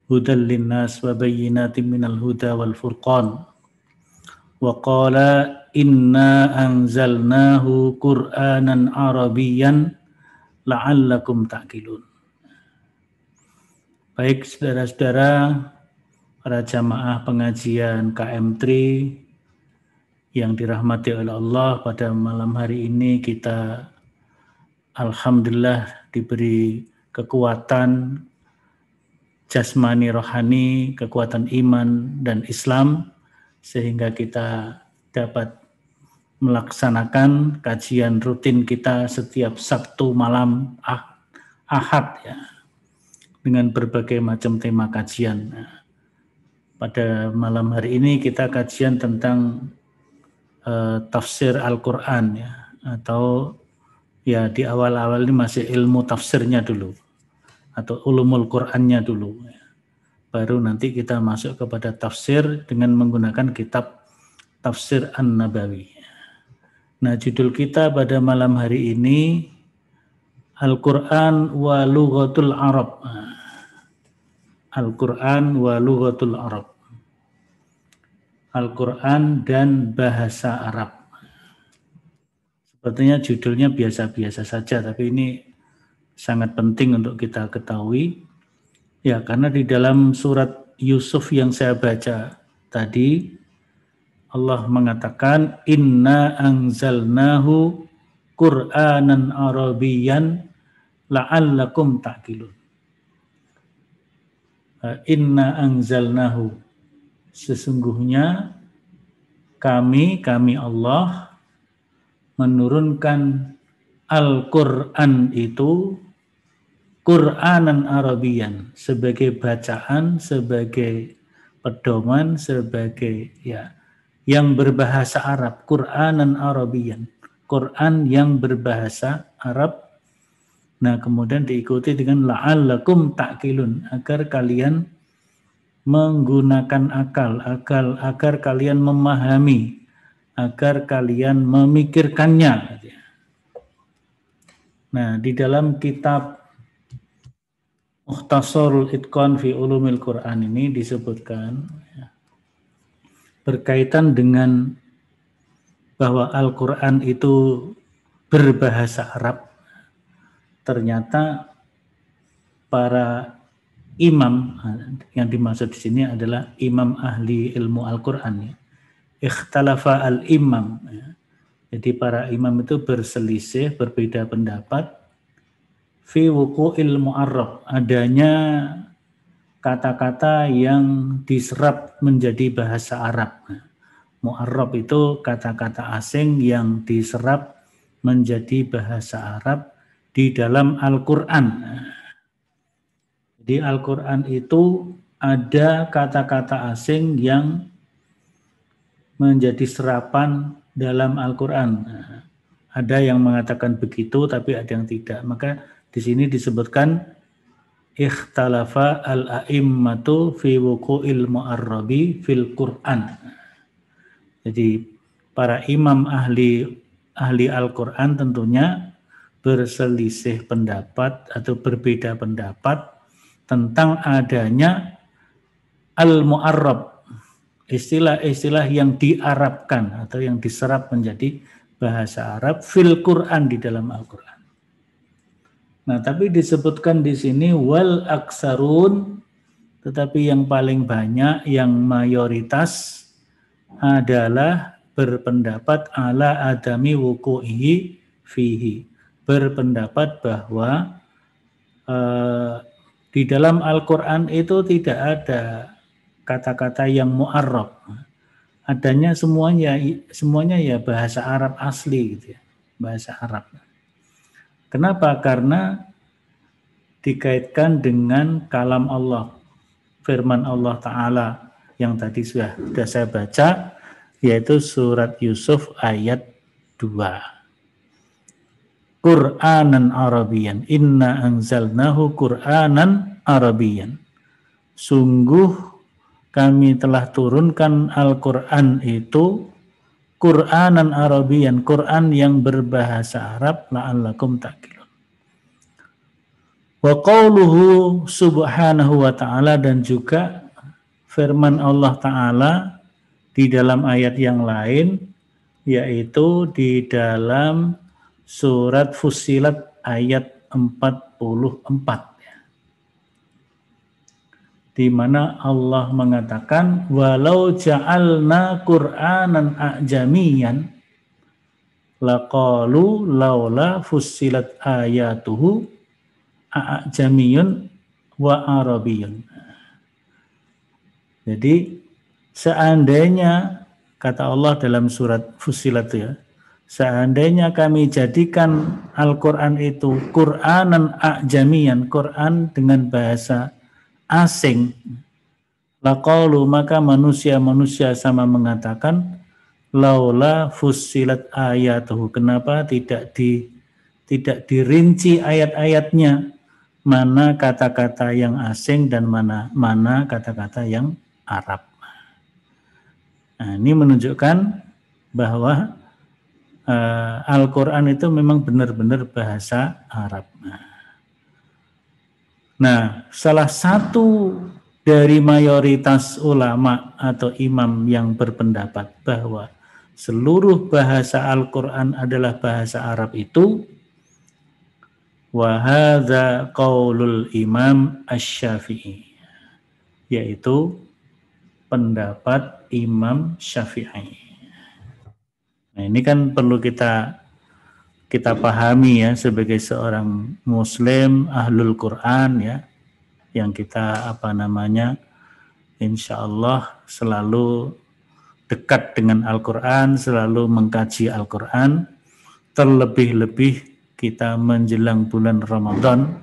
hudal linnas wa bayyinatin minal huda wal furqan. Wa qala inna anzalnahu Qur'anan Arabiyyan la'allakum ta'qilun. Baik saudara-saudara para jamaah pengajian KM3 yang dirahmati oleh Allah, pada malam hari ini kita alhamdulillah diberi kekuatan jasmani rohani, kekuatan iman dan Islam, sehingga kita dapat melaksanakan kajian rutin kita setiap Sabtu malam Ahad ya, dengan berbagai macam tema kajian. Pada malam hari ini kita kajian tentang tafsir Al-Quran ya, atau ya di awal-awal ini masih ilmu tafsirnya dulu atau ulumul Qurannya dulu ya. Baru nanti kita masuk kepada tafsir dengan menggunakan kitab Tafsir An-Nabawi. Nah, judul kita pada malam hari ini Al-Quran wa Lughatul Arab. Al-Quran wa Lughatul Arab. Al-Quran dan bahasa Arab. Sepertinya judulnya biasa-biasa saja, tapi ini sangat penting untuk kita ketahui. Ya, karena di dalam surat Yusuf yang saya baca tadi, Allah mengatakan, Inna anzalnahu Qur'anan Arabiyyan la'allakum ta'qilun. Inna anzalnahu, sesungguhnya kami Allah menurunkan Al-Quran itu Qur'anan Arabiyyan, sebagai bacaan, sebagai pedoman, sebagai ya yang berbahasa Arab. Qur'anan Arabiyyan, Quran yang berbahasa Arab. Nah, kemudian diikuti dengan la'allakum ta'qilun, agar kalian menggunakan akal, agar kalian memahami, agar kalian memikirkannya. Nah, di dalam kitab Mukhtasarul Itqan fi Ulumil Quran ini disebutkan ya, berkaitan dengan bahwa Al-Quran itu berbahasa Arab. Ternyata para imam yang dimaksud di sini adalah imam ahli ilmu Al-Quran ya. Ikhtalafa al-imam ya. Jadi para imam itu berselisih, berbeda pendapat fi wuqu'il mu'arrab, adanya kata-kata yang diserap menjadi bahasa Arab. Mu'arrab itu kata-kata asing yang diserap menjadi bahasa Arab di dalam Al-Quran. Di Al-Quran itu ada kata-kata asing yang menjadi serapan dalam Al-Quran. Ada yang mengatakan begitu, tapi ada yang tidak. Maka di sini disebutkan ikhtalafa al-a'immatu fi wuqu'il mu'arrabi fil Quran. Jadi para imam ahli Al-Quran tentunya berselisih pendapat atau berbeda pendapat tentang adanya al-mu'arrab, istilah-istilah yang diarabkan atau yang diserap menjadi bahasa Arab fil Quran, di dalam Al-Quran. Nah, tapi disebutkan di sini wal aksarun, tetapi yang paling banyak, yang mayoritas adalah berpendapat ala adami wuku'ihi fihi, berpendapat bahwa di dalam Al-Quran itu tidak ada kata-kata yang mu'arrab. Adanya semuanya ya bahasa Arab asli gitu ya, bahasa Arab. Kenapa? Karena dikaitkan dengan kalam Allah, firman Allah Ta'ala yang tadi sudah saya baca, yaitu surat Yusuf ayat 2. Qur'anan Arabiyyan, inna anzalnahu Qur'anan Arabiyyan. Sungguh kami telah turunkan Al-Quran itu Qur'anan Arabiyyan, Quran yang berbahasa Arab, la'allakum ta'qilun. Wa qauluhu subhanahu wa ta'ala, dan juga firman Allah Ta'ala di dalam ayat yang lain, yaitu di dalam surat Fussilat ayat 44, di mana Allah mengatakan walau ja'alna Qur'anan a'jamiyan laqalu laula fussilat ayatuhu a'jamiyun wa arabiyyun. Jadi seandainya, kata Allah dalam surat Fussilat ya, seandainya kami jadikan Al-Quran itu Qur'anan a'jamiyan, Quran dengan bahasa asing, laqalu, maka manusia-manusia sama mengatakan laula fussilat ayatuhu, kenapa tidak dirinci ayat-ayatnya, mana kata-kata yang asing dan mana kata-kata yang Arab. Nah, ini menunjukkan bahwa Al-Quran itu memang benar-benar bahasa Arab. Nah, salah satu dari mayoritas ulama atau imam yang berpendapat bahwa seluruh bahasa Al-Quran adalah bahasa Arab itu, wa hadza qaulul Imam Asy-Syafi'i, yaitu pendapat Imam Syafi'i. Nah, ini kan perlu kita pahami ya, sebagai seorang muslim ahlul Quran ya, yang kita insya Allah selalu dekat dengan Al-Quran, selalu mengkaji Al-Quran, terlebih-lebih kita menjelang bulan Ramadan,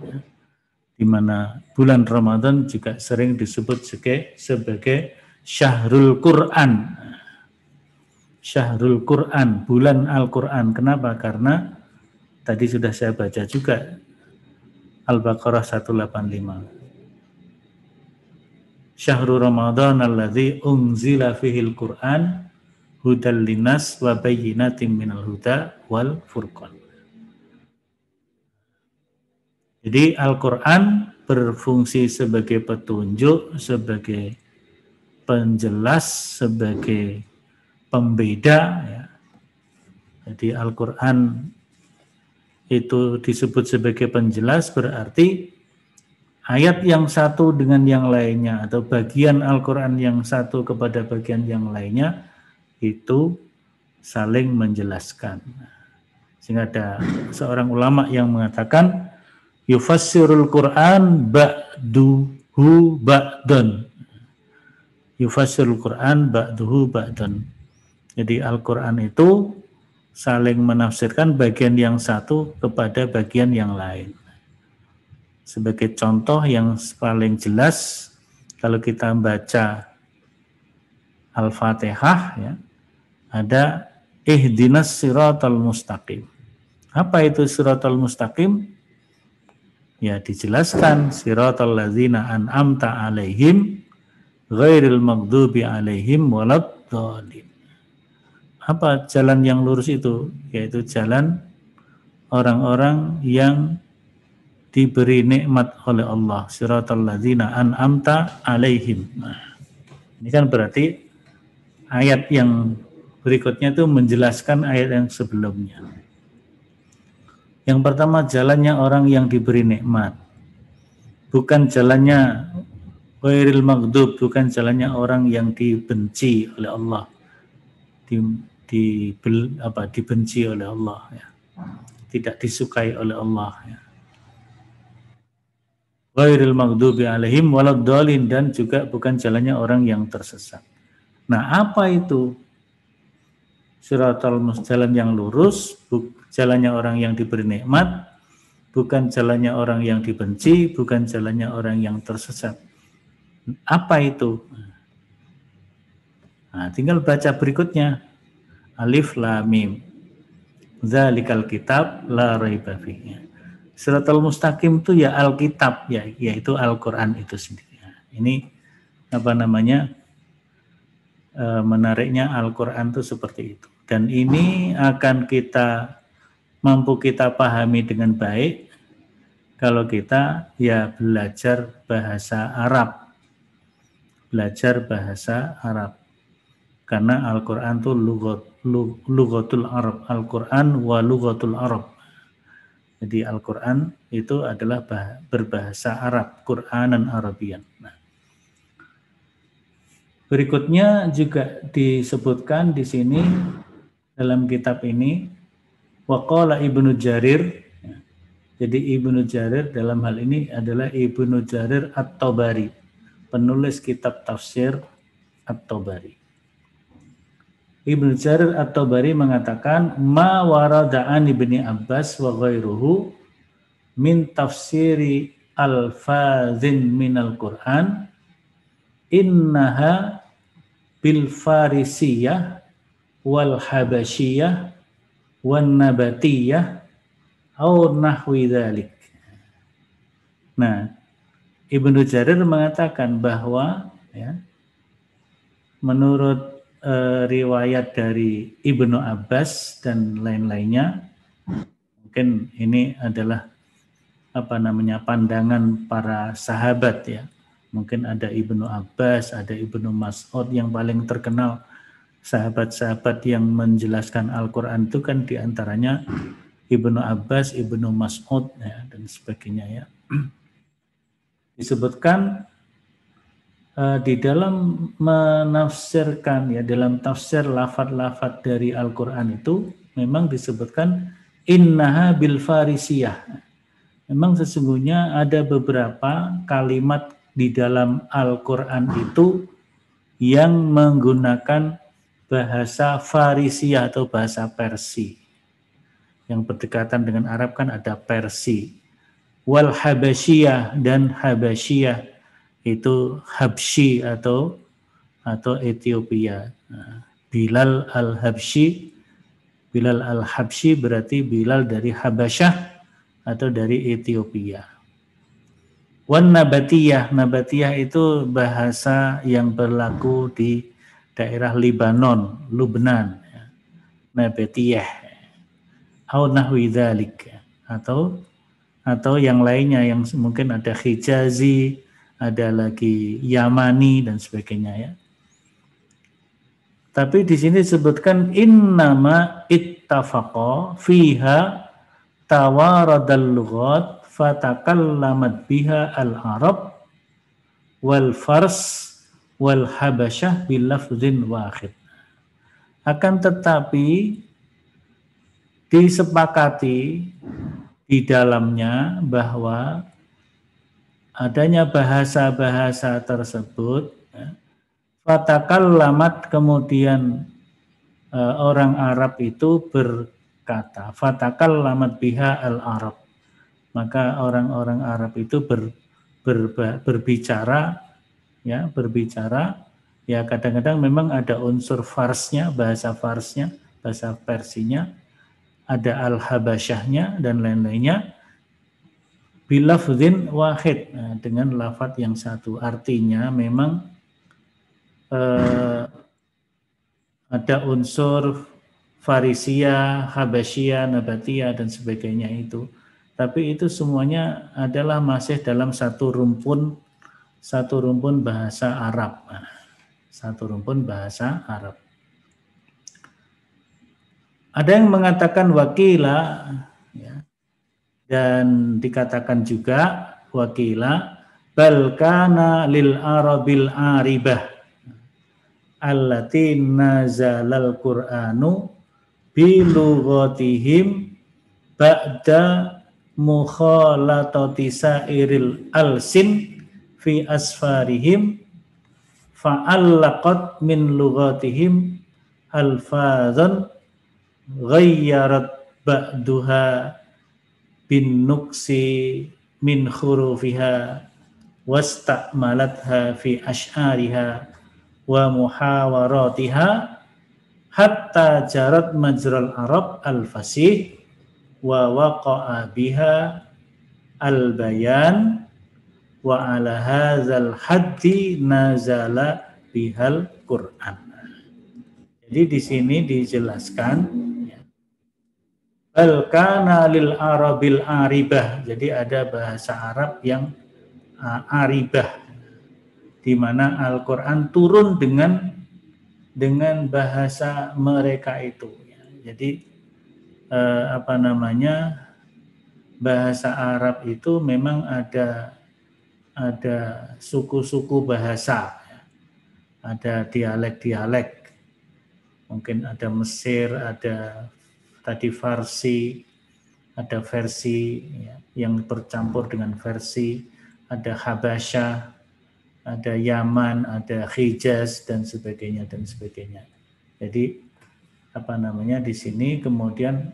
di mana bulan Ramadan juga sering disebut sebagai Syahrul Quran. Syahrul Quran, bulan Al-Quran. Kenapa? Karena tadi sudah saya baca juga Al-Baqarah 185. Syahrul Ramadan alladzi unzila fihil Quran hudal linnas wa bayyinatin minal huda wal furqan. Jadi Al-Quran berfungsi sebagai petunjuk, sebagai penjelas, sebagai pembeda ya. Jadi Al-Quran itu disebut sebagai penjelas, berarti ayat yang satu dengan yang lainnya atau bagian Al-Quran yang satu kepada bagian yang lainnya itu saling menjelaskan. Sehingga ada seorang ulama yang mengatakan yufassirul Quran ba'duhu ba'dan. Yufassirul Quran ba'duhu ba'dan. Jadi Al-Quran itu saling menafsirkan bagian yang satu kepada bagian yang lain. Sebagai contoh yang paling jelas, kalau kita baca Al-Fatihah ya, ada ihdinas siratal mustaqim. Apa itu siratal mustaqim? Ya, dijelaskan siratal ladzina an'amta alaihim ghairil maghdubi alaihim waladdallin. Apa jalan yang lurus itu? Yaitu jalan orang-orang yang diberi nikmat oleh Allah. Siratal ladzina an'amta alaihim. Nah, ini kan berarti ayat yang berikutnya itu menjelaskan ayat yang sebelumnya. Yang pertama, jalannya orang yang diberi nikmat. Bukan jalannya ghairil maghdub, bukan jalannya orang yang dibenci oleh Allah. Dibenci oleh Allah ya. Tidak disukai oleh Allah ya. Ghairil maghdubi alaihim waladdallin, dan juga bukan jalannya orang yang tersesat. Nah, apa itu siratal jalan yang lurus? Jalannya orang yang diberi nikmat, bukan jalannya orang yang dibenci, bukan jalannya orang yang tersesat. Apa itu? Nah, tinggal baca berikutnya. Alif Lam Mim. Dzalikal kitab la raiba fihi. Siratal mustaqim itu ya Alkitab ya, yaitu Al-Qur'an itu sendiri. Ini menariknya Al-Qur'an itu seperti itu. Dan ini akan mampu kita pahami dengan baik Kalau kita ya belajar bahasa Arab. Belajar bahasa Arab. Karena Al-Quran itu lughatul Arab. Al-Quran wa lughatul Arab. Jadi Al-Quran itu adalah berbahasa Arab. Qur'anan Arabian. Nah, berikutnya juga disebutkan di sini dalam kitab ini, waqala Ibnu Jarir. Jadi Ibnu Jarir dalam hal ini adalah Ibnu Jarir At-Tabari, penulis kitab tafsir At-Tabari. Ibnu Jarir At-Tabari mengatakan, ma warada an Ibni Abbas wa ghairuhu min tafsiri al-fadhin minal Qur'an innaha bil farisiyah wal habasyiyah wan nabatiyah au nahwi dzalik. Nah, Ibnu Jarir mengatakan bahwa ya, menurut riwayat dari Ibnu Abbas dan lain-lainnya, mungkin ini adalah pandangan para sahabat ya. Mungkin ada Ibnu Abbas, ada Ibnu Mas'ud yang paling terkenal. Sahabat-sahabat yang menjelaskan Al-Quran itu kan diantaranya Ibnu Abbas, Ibnu Mas'ud ya, dan sebagainya ya. Disebutkan di dalam menafsirkan ya, dalam tafsir lafaz-lafaz dari Al-Quran itu memang disebutkan innaha bil farisiyah. Memang sesungguhnya ada beberapa kalimat di dalam Al-Quran itu yang menggunakan bahasa Farisiyah atau bahasa Persia. Yang berdekatan dengan Arab kan ada Persia. Wal Habasyiyah dan Habasyiyah itu Habsyi atau Ethiopia. Bilal al-Habsyi, Bilal al-Habsyi berarti Bilal dari Habasyah atau dari Ethiopia. Wan Nabatiyah, Nabatiyah itu bahasa yang berlaku di daerah Libanon, Lubnan. Nabatiyah. Au nahwi dzalik, atau yang lainnya yang mungkin ada Hijazi, ada lagi Yamani dan sebagainya ya. Tapi di sini disebutkan innama ittafaqa fiha tawaradal lughat fatakallamat biha al-Arab wal Fars wal Habasyah bil lafzin wahid. Akan tetapi disepakati di dalamnya bahwa adanya bahasa-bahasa tersebut ya, fatakallamat kemudian orang Arab itu berkata, fatakallamat biha al-Arab, maka orang-orang Arab itu berbicara ya, kadang-kadang memang ada unsur farsnya, bahasa farsnya, bahasa Persinya, ada al-Habasyahnya dan lain-lainnya, bilafzin wahid, dengan lafadz yang satu. Artinya memang ada unsur Farisiyah, Habasyiyah, Nabatiyah dan sebagainya itu. Tapi itu semuanya adalah masih dalam satu rumpun bahasa Arab. Satu rumpun bahasa Arab. Ada yang mengatakan wakila ya, dan dikatakan juga wakila bal kana lil arabil aribah allati nazalal qur'anu bi lughatihim ba'da mukhalatati sairil alsin fi asfarihim fa'allaqat min lughatihim alfazan ghayyarat ba'duha bin nuksi min khurufiha wasta'malatha fi ash'ariha wa muhawaratiha hatta jarat majral arab al-fasih wa waqa'a biha al-bayan wa ala hadzal haddi nazala bihal Qur'an. Jadi di sini dijelaskan Bal kana lil arabil aribah. Jadi ada bahasa Arab yang aribah, di mana Al-Quran turun dengan bahasa mereka itu. Jadi bahasa Arab itu memang ada suku-suku bahasa, ada dialek-dialek. Mungkin ada Mesir, ada tadi Farsi, ada versi yang bercampur dengan versi, ada Habasyah, ada Yaman, ada Hijaz dan sebagainya dan sebagainya. Jadi di sini kemudian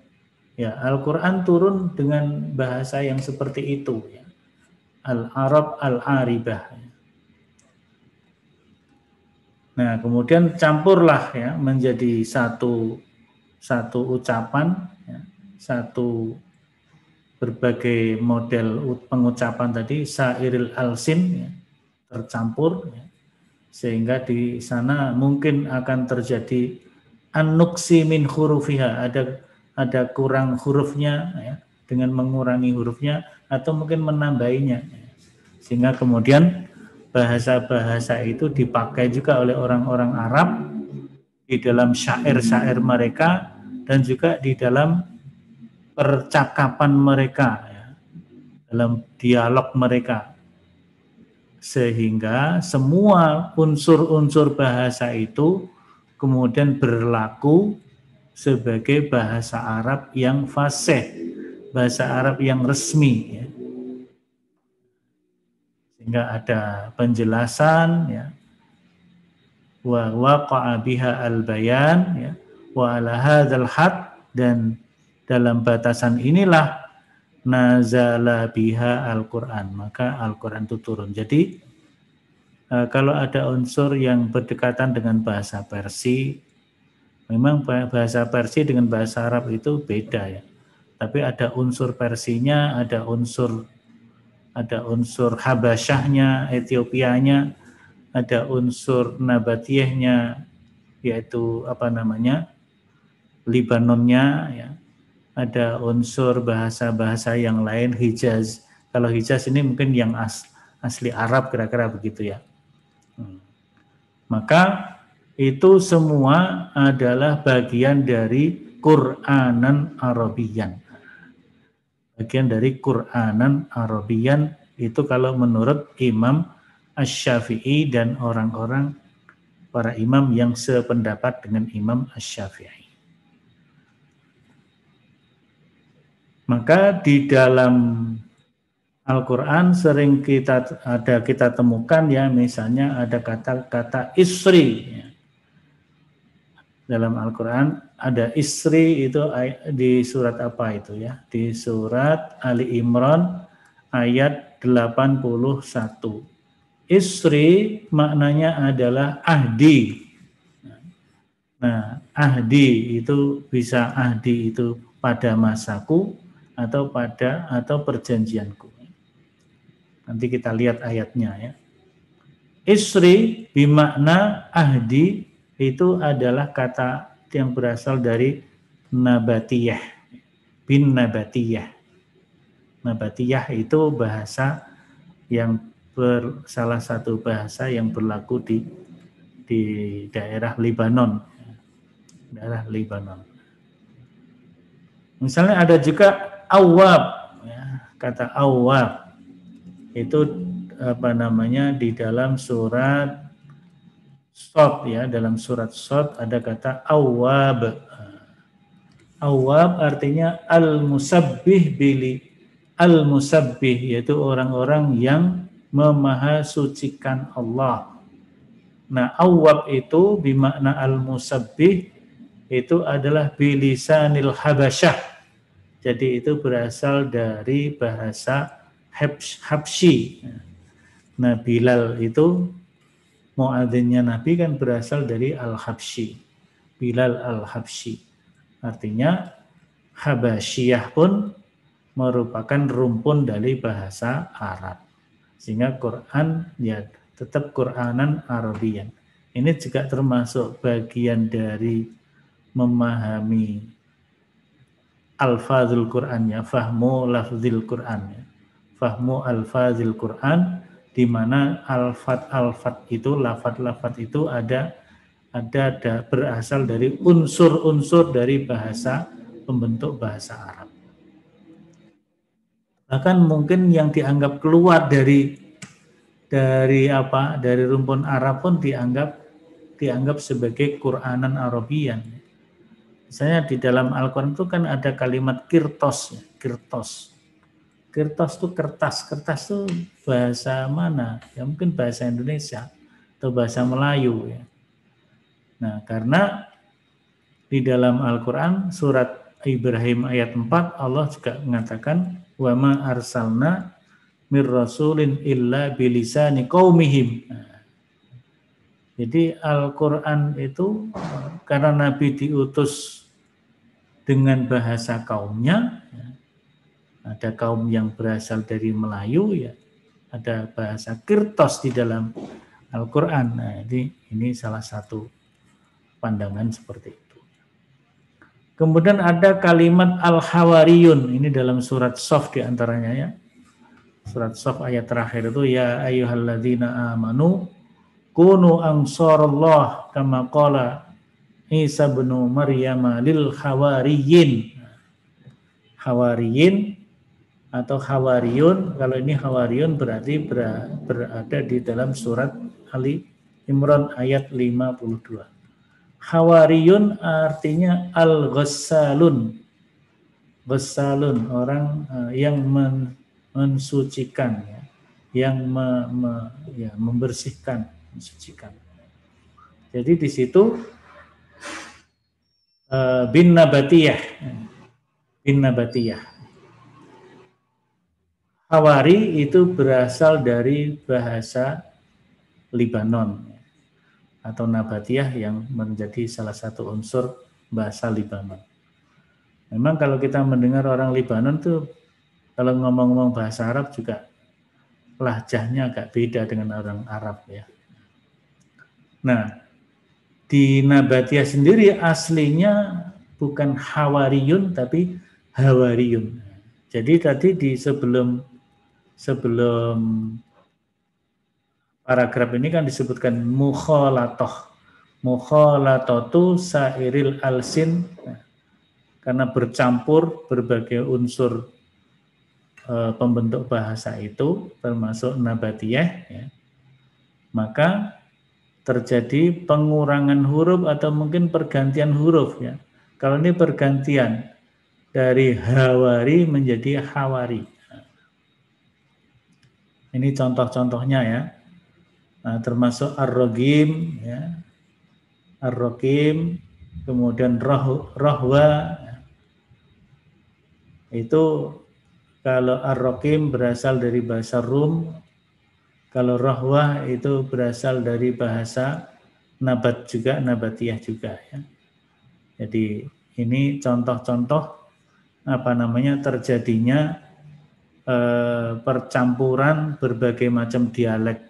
ya Al-Qur'an turun dengan bahasa yang seperti itu ya. Al-Arab al-Aribah. Nah, kemudian campurlah ya menjadi satu ucapan ya, satu berbagai model pengucapan tadi sairil alsin ya, tercampur ya, sehingga di sana mungkin akan terjadi an-nuqsi min hurufiha, ada kurang hurufnya ya, dengan mengurangi hurufnya atau mungkin menambahinya ya. Sehingga kemudian bahasa-bahasa itu dipakai juga oleh orang-orang Arab di dalam syair-syair mereka dan juga di dalam percakapan mereka ya, dalam dialog mereka, sehingga semua unsur-unsur bahasa itu kemudian berlaku sebagai bahasa Arab yang fasih, bahasa Arab yang resmi ya. Sehingga ada penjelasan ya, wa waqa'a biha al-bayan ya, wa ala hadzal had, dan dalam batasan inilah nazala biha Al-Quran, maka Al-Quran itu turun. Jadi kalau ada unsur yang berdekatan dengan bahasa Persia, memang bahasa Persia dengan bahasa Arab itu beda ya. Tapi ada unsur Persinya, ada unsur Habasyahnya, Etiopianya, ada unsur Nabatiyahnya, yaitu Libanonnya ya. Ada unsur bahasa-bahasa yang lain, Hijaz. Kalau Hijaz ini mungkin yang asli Arab, kira-kira begitu ya. Maka itu semua adalah bagian dari Qur'anan Arabiyan. Bagian dari Qur'anan Arabiyan itu kalau menurut Imam Asy-Syafi'i dan orang-orang para imam yang sependapat dengan Imam Asy-Syafi'i. Maka di dalam Al-Quran sering kita temukan ya, misalnya ada kata-kata isri ya. Dalam Al-Quran ada isri itu di surat apa itu ya? Di surat Ali Imran ayat 81. Isri maknanya adalah ahdi. Nah, ahdi itu bisa ahdi itu pada masaku atau perjanjianku. Nanti kita lihat ayatnya ya. Isri bimakna ahdi itu adalah kata yang berasal dari nabatiyah, bin nabatiyah. Nabatiyah itu bahasa yang salah satu bahasa yang berlaku di daerah Libanon. Daerah Libanon. Misalnya ada juga awab, ya, kata awab itu di dalam surat Shad ya, dalam surat Shad ada kata awab. Awab artinya al-musabbih yaitu orang-orang yang memahasucikan Allah. Nah, awab itu bimakna al-musabbih itu adalah bilisanil habasyah. Jadi itu berasal dari bahasa Habsyi. Nah, Bilal itu muadzinnya Nabi kan berasal dari Al-Habsyi. Bilal Al-Habsyi. Artinya Habasyiyah pun merupakan rumpun dari bahasa Arab. Sehingga Quran ya tetap Qur'anan Arabiyan. Ini juga termasuk bagian dari memahami alfazul Qur'annya, fahmu lafzil Qur'annya, fahmu alfazil Qur'an, di mana alfat itu, lafat itu ada berasal dari unsur-unsur dari bahasa, pembentuk bahasa Arab. Bahkan mungkin yang dianggap keluar dari rumpun Arab pun dianggap sebagai Qur'anan Arabian. Misalnya di dalam Al-Quran itu kan ada kalimat kirtos, kirtos. Kirtos itu kertas itu bahasa mana? Ya mungkin bahasa Indonesia atau bahasa Melayu ya. Nah, karena di dalam Al-Quran surat Ibrahim ayat 4 Allah juga mengatakan wa ma arsalna mir rasulin illa bilisani qaumihim. Nah, jadi Al-Quran itu karena Nabi diutus dengan bahasa kaumnya, ya, ada kaum yang berasal dari Melayu, ya, ada bahasa Kirtos di dalam Al-Quran. Nah, ini salah satu pandangan seperti itu. Kemudian ada kalimat Al-Hawariyun, ini dalam surat Shaf diantaranya ya. Surat Shaf ayat terakhir itu ya ayyuhalladzina amanu kunu ansarallah kama qala Isa bin Maryam lil hawariyin. Hawariyin atau hawariyun, kalau ini hawariyun berarti berada di dalam surat Ali Imran ayat 52. Hawariyun artinya al-ghassalun. Ghassalun, orang yang mensucikan ya, yang membersihkan, mensucikan. Jadi di situ bin nabatiyah. Hawari itu berasal dari bahasa Libanon atau Nabatiyah yang menjadi salah satu unsur bahasa Libanon. Memang kalau kita mendengar orang Libanon tuh kalau ngomong-ngomong bahasa Arab juga lahjahnya agak beda dengan orang Arab ya. Nah, di Nabatiyah sendiri aslinya bukan Hawariyun tapi Hawariyun. Jadi tadi di sebelum paragraf ini kan disebutkan mukhalatoh. Mukhalatotu sairil alsin, karena bercampur berbagai unsur pembentuk bahasa itu termasuk nabatiyah ya, maka terjadi pengurangan huruf atau mungkin pergantian huruf ya. Kalau ini pergantian dari hawari menjadi hawari. Ini contoh-contohnya ya. Nah, termasuk ar-rogim ya. Ar-rogim, kemudian rohwa. Itu kalau ar-rogim berasal dari bahasa Rum, kalau rohwa itu berasal dari bahasa nabat juga, nabatiyah juga ya. Jadi ini contoh-contoh terjadinya percampuran berbagai macam dialek,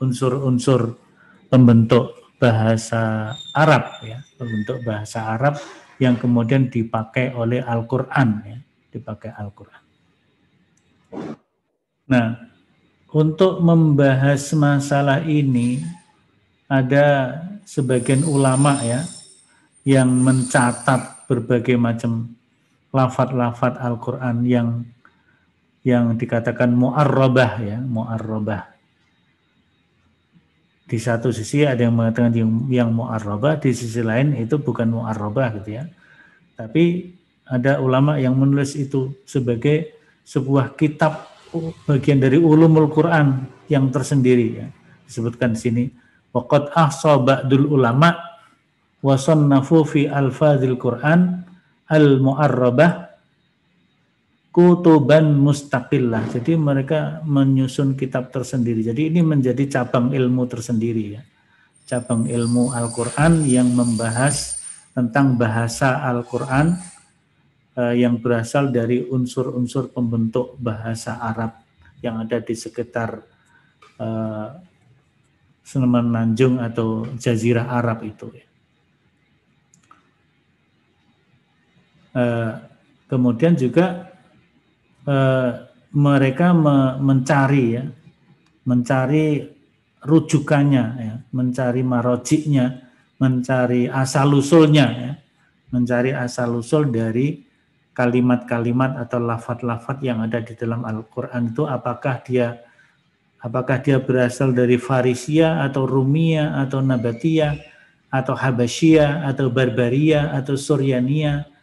unsur-unsur pembentuk bahasa Arab ya, pembentuk bahasa Arab yang kemudian dipakai oleh Al-Qur'an ya, dipakai Al-Qur'an. Nah, untuk membahas masalah ini ada sebagian ulama ya yang mencatat berbagai macam lafaz-lafaz Al-Qur'an yang dikatakan mu'arrabah ya, mu'arrabah. Di satu sisi ada yang mengatakan yang mu'arrabah, di sisi lain itu bukan mu'arrabah gitu ya. Tapi ada ulama yang menulis itu sebagai sebuah kitab bagian dari ulumul Quran yang tersendiri ya. Disebutkan di sini waqad ahsa ba'dul ulama wa sannafu fi alfazil Quran al-mu'arrabah kutuban mustaqillah. Jadi mereka menyusun kitab tersendiri. Jadi ini menjadi cabang ilmu tersendiri ya. Cabang ilmu Al-Qur'an yang membahas tentang bahasa Al-Qur'an yang berasal dari unsur-unsur pembentuk bahasa Arab yang ada di sekitar Semenanjung atau Jazirah Arab itu ya. Kemudian juga mereka mencari rujukannya, ya, mencari marojiknya, mencari asal-usulnya, ya, mencari asal-usul dari kalimat-kalimat atau lafaz-lafaz yang ada di dalam Al-Quran itu apakah dia berasal dari Farisia atau Rumia atau Nabatiyah atau Habasyiyah atau Barbaria atau Suryaniyah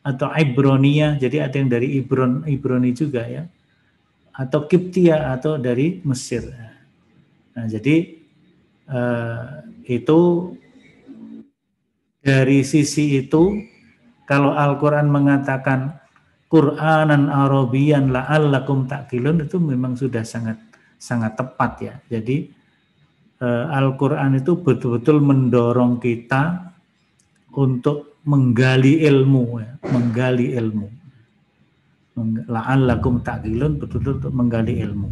atau Ibroniyah, jadi ada yang dari Ibroni juga ya, atau Kiptia atau dari Mesir. Nah, jadi itu dari sisi itu, kalau Al-Quran mengatakan Qur'anan Arabiyan la'allakum ta'qilun, itu memang sudah sangat tepat ya. Jadi Al-Quran itu betul-betul mendorong kita untuk menggali ilmu, ya, menggali ilmu. La'allakum ta'qilun, betul-betul untuk menggali ilmu.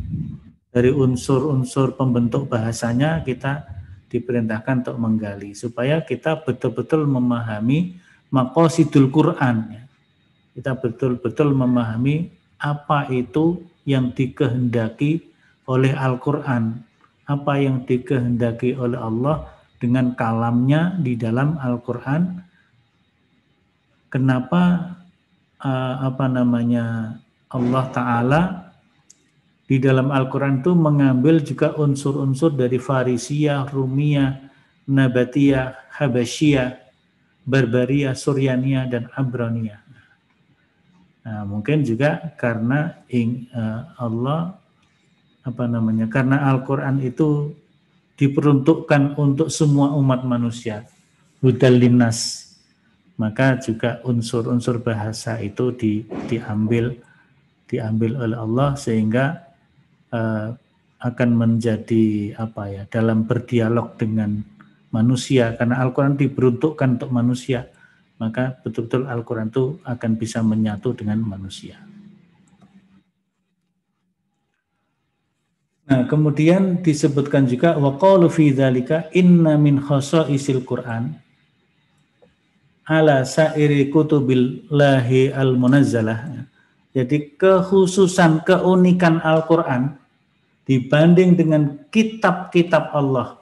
Dari unsur-unsur pembentuk bahasanya kita diperintahkan untuk menggali supaya kita betul-betul memahami maqasidul Quran, ya. Kita betul-betul memahami apa itu yang dikehendaki oleh Al-Quran, apa yang dikehendaki oleh Allah dengan kalamnya di dalam Al-Quran. Kenapa Allah Ta'ala di dalam Al-Quran itu mengambil juga unsur-unsur dari Farisiyah, Rumiyah, Nabatiyah, Habasyiyah, Barbaria, Suryaniyah, dan Abroniyah. Nah, mungkin juga karena karena Al-Quran itu diperuntukkan untuk semua umat manusia, hudal linnas, maka juga unsur-unsur bahasa itu diambil oleh Allah sehingga akan menjadi dalam berdialog dengan manusia, karena Al-Quran diperuntukkan untuk manusia, maka betul-betul Al-Quran itu akan bisa menyatu dengan manusia. Nah, kemudian disebutkan juga wa qalu fi dzalika inna min khasaisil Qur'an ala sa'iri kutubillahi al-munazzalah. Jadi kekhususan, keunikan Al-Quran dibanding dengan kitab-kitab Allah,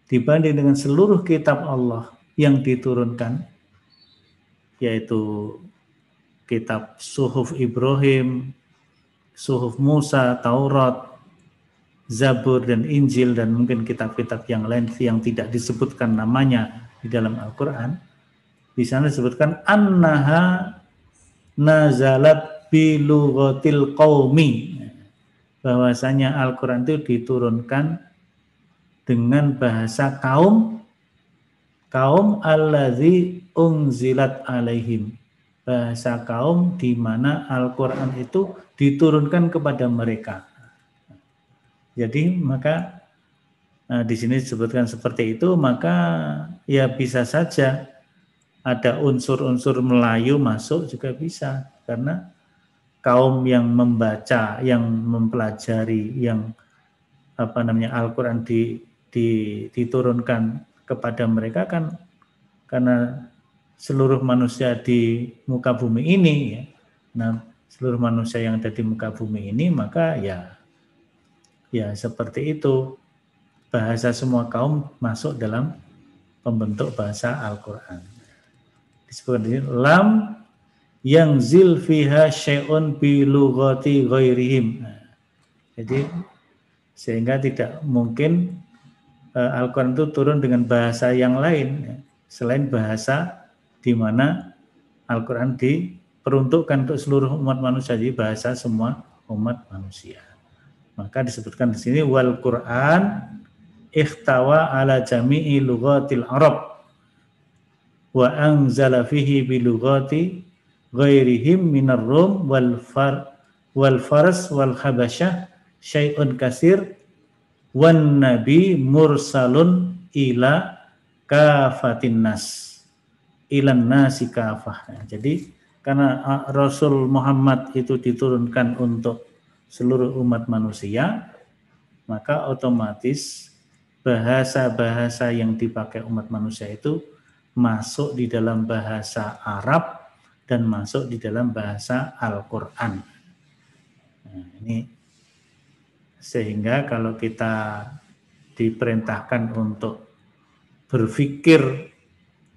dibanding dengan seluruh kitab Allah yang diturunkan, yaitu kitab Suhuf Ibrahim, Suhuf Musa, Taurat, Zabur, dan Injil, dan mungkin kitab-kitab yang lain yang tidak disebutkan namanya di dalam Al-Quran. Di sana disebutkan annaha nazalat bilughatil qaumi, bahwasanya Al-Quran itu diturunkan dengan bahasa kaum allazi unzilat alaihim, bahasa kaum di mana Al-Quran itu diturunkan kepada mereka. Jadi maka di sini disebutkan seperti itu, maka ya bisa saja ada unsur-unsur Melayu masuk juga bisa, karena kaum yang membaca, yang mempelajari, yang Al-Quran diturunkan kepada mereka kan karena seluruh manusia di muka bumi ini, ya. Nah, seluruh manusia yang ada di muka bumi ini, maka ya seperti itu, bahasa semua kaum masuk dalam pembentuk bahasa Al-Quran. Disebutkan di sini lam yang zil fiha syai'un bi lughati ghairihim. Jadi sehingga tidak mungkin Al-Quran itu turun dengan bahasa yang lain selain bahasa di mana Al-Quran diperuntukkan untuk seluruh umat manusia, jadi bahasa semua umat manusia. Maka disebutkan di sini wal Quran ikhtawa ala jami'i lughatil Arab wa anzala fihi bi lughati ghairihim minar Rum wal Fars wal Habasyah syai'un kasir wan nabi mursalun ila kafatin nas ilan nasi kafah. Jadi karena Rasul Muhammad itu diturunkan untuk seluruh umat manusia, maka otomatis bahasa-bahasa yang dipakai umat manusia itu masuk di dalam bahasa Arab dan masuk di dalam bahasa Al-Quran. Nah, ini sehingga kalau kita diperintahkan untuk berpikir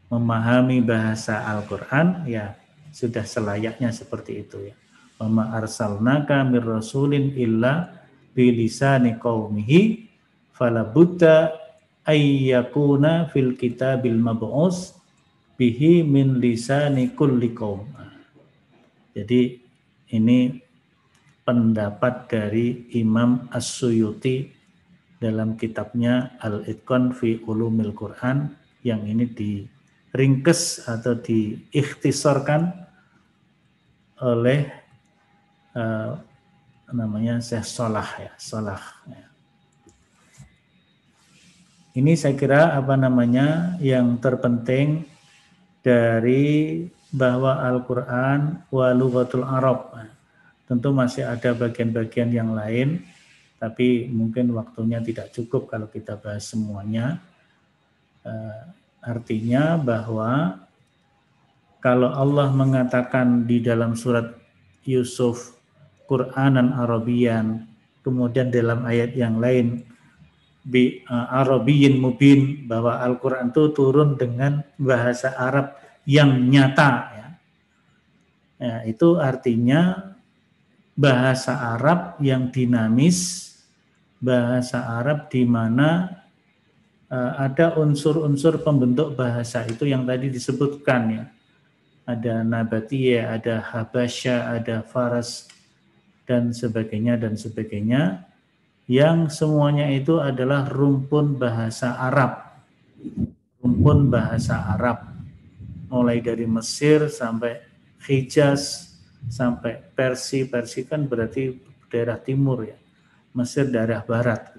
memahami bahasa Al-Quran, ya sudah selayaknya seperti itu ya. Wa ma arsalnaka mir rasulin illa bilisani qaumihi fala budda ayyakuna fil kitabil mab'us bihi min lisani kulli qaum. Jadi ini pendapat dari Imam As-Suyuti dalam kitabnya Al-Itqan fi Ulumil Quran, yang ini diringkes atau diikhtisorkan oleh namanya Syekh Salah ya, Salah. Ini saya kira yang terpenting dari bahwa Al-Quran wa lughatul Arab. Tentu masih ada bagian-bagian yang lain, tapi mungkin waktunya tidak cukup kalau kita bahas semuanya. Artinya bahwa kalau Allah mengatakan di dalam surat Yusuf Qur'anan Arabiyan, kemudian dalam ayat yang lain bi Arabiyyin mubin, bahwa Al-Quran itu turun dengan bahasa Arab yang nyata ya. Ya, itu artinya bahasa Arab yang dinamis, bahasa Arab di mana ada unsur-unsur pembentuk bahasa itu yang tadi disebutkan ya. Ada Nabatiyah, ada Habasya, ada Faras, dan sebagainya, yang semuanya itu adalah rumpun bahasa Arab. Rumpun bahasa Arab. Mulai dari Mesir sampai Hijaz, sampai Persia kan berarti daerah timur ya. Mesir daerah barat.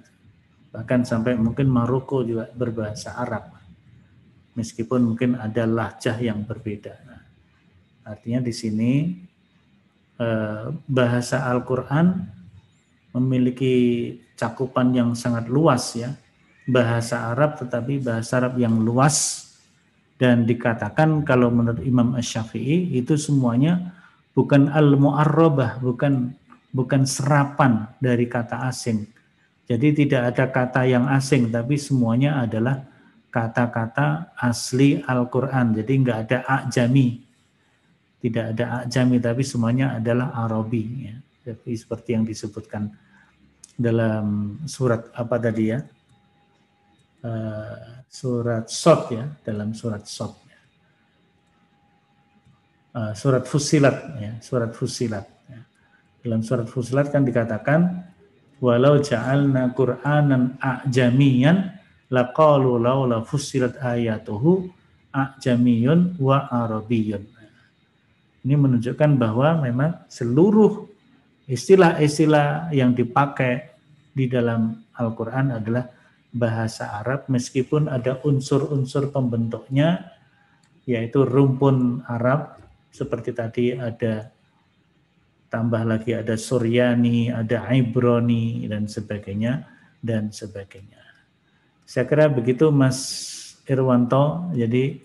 Bahkan sampai mungkin Maroko juga berbahasa Arab. Meskipun mungkin ada lahjah yang berbeda. Nah, artinya di sini bahasa Al-Quran memiliki cakupan yang sangat luas ya. Bahasa Arab, tetapi bahasa Arab yang luas, dan dikatakan kalau menurut Imam Asy-Syafi'i itu semuanya bukan al-mu'arrabah, bukan serapan dari kata asing. Jadi tidak ada kata yang asing, tapi semuanya adalah kata-kata asli Al-Quran. Jadi enggak ada a'jami. Tidak ada a'jami, tapi semuanya adalah Arabi ya. Jadi seperti yang disebutkan dalam surat apa tadi ya? Surat Shad ya, dalam surat Shad. Surat Fussilat ya, surat Fussilat. Ya. Dalam surat Fussilat kan dikatakan walau ja'alna Qur'anan a'jamiyan laqalu laula fussilat ayatuhu a'jamiyun wa arabiyyun. Ini menunjukkan bahwa memang seluruh istilah-istilah yang dipakai di dalam Al-Quran adalah bahasa Arab, meskipun ada unsur-unsur pembentuknya, yaitu rumpun Arab, seperti tadi ada tambah lagi ada Suryani, ada Ibrani, dan sebagainya. Saya kira begitu Mas Irwanto, jadi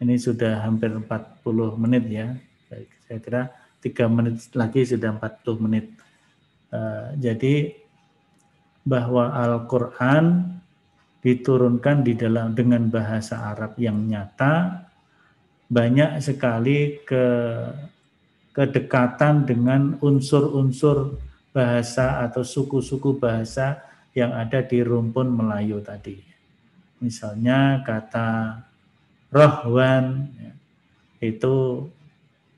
ini sudah hampir 40 menit ya. Saya kira 3 menit lagi sudah 40 menit. Jadi bahwa Al-Quran diturunkan dengan bahasa Arab yang nyata, banyak sekali kedekatan dengan unsur-unsur bahasa atau suku-suku bahasa yang ada di rumpun Melayu tadi. Misalnya kata Rahwan itu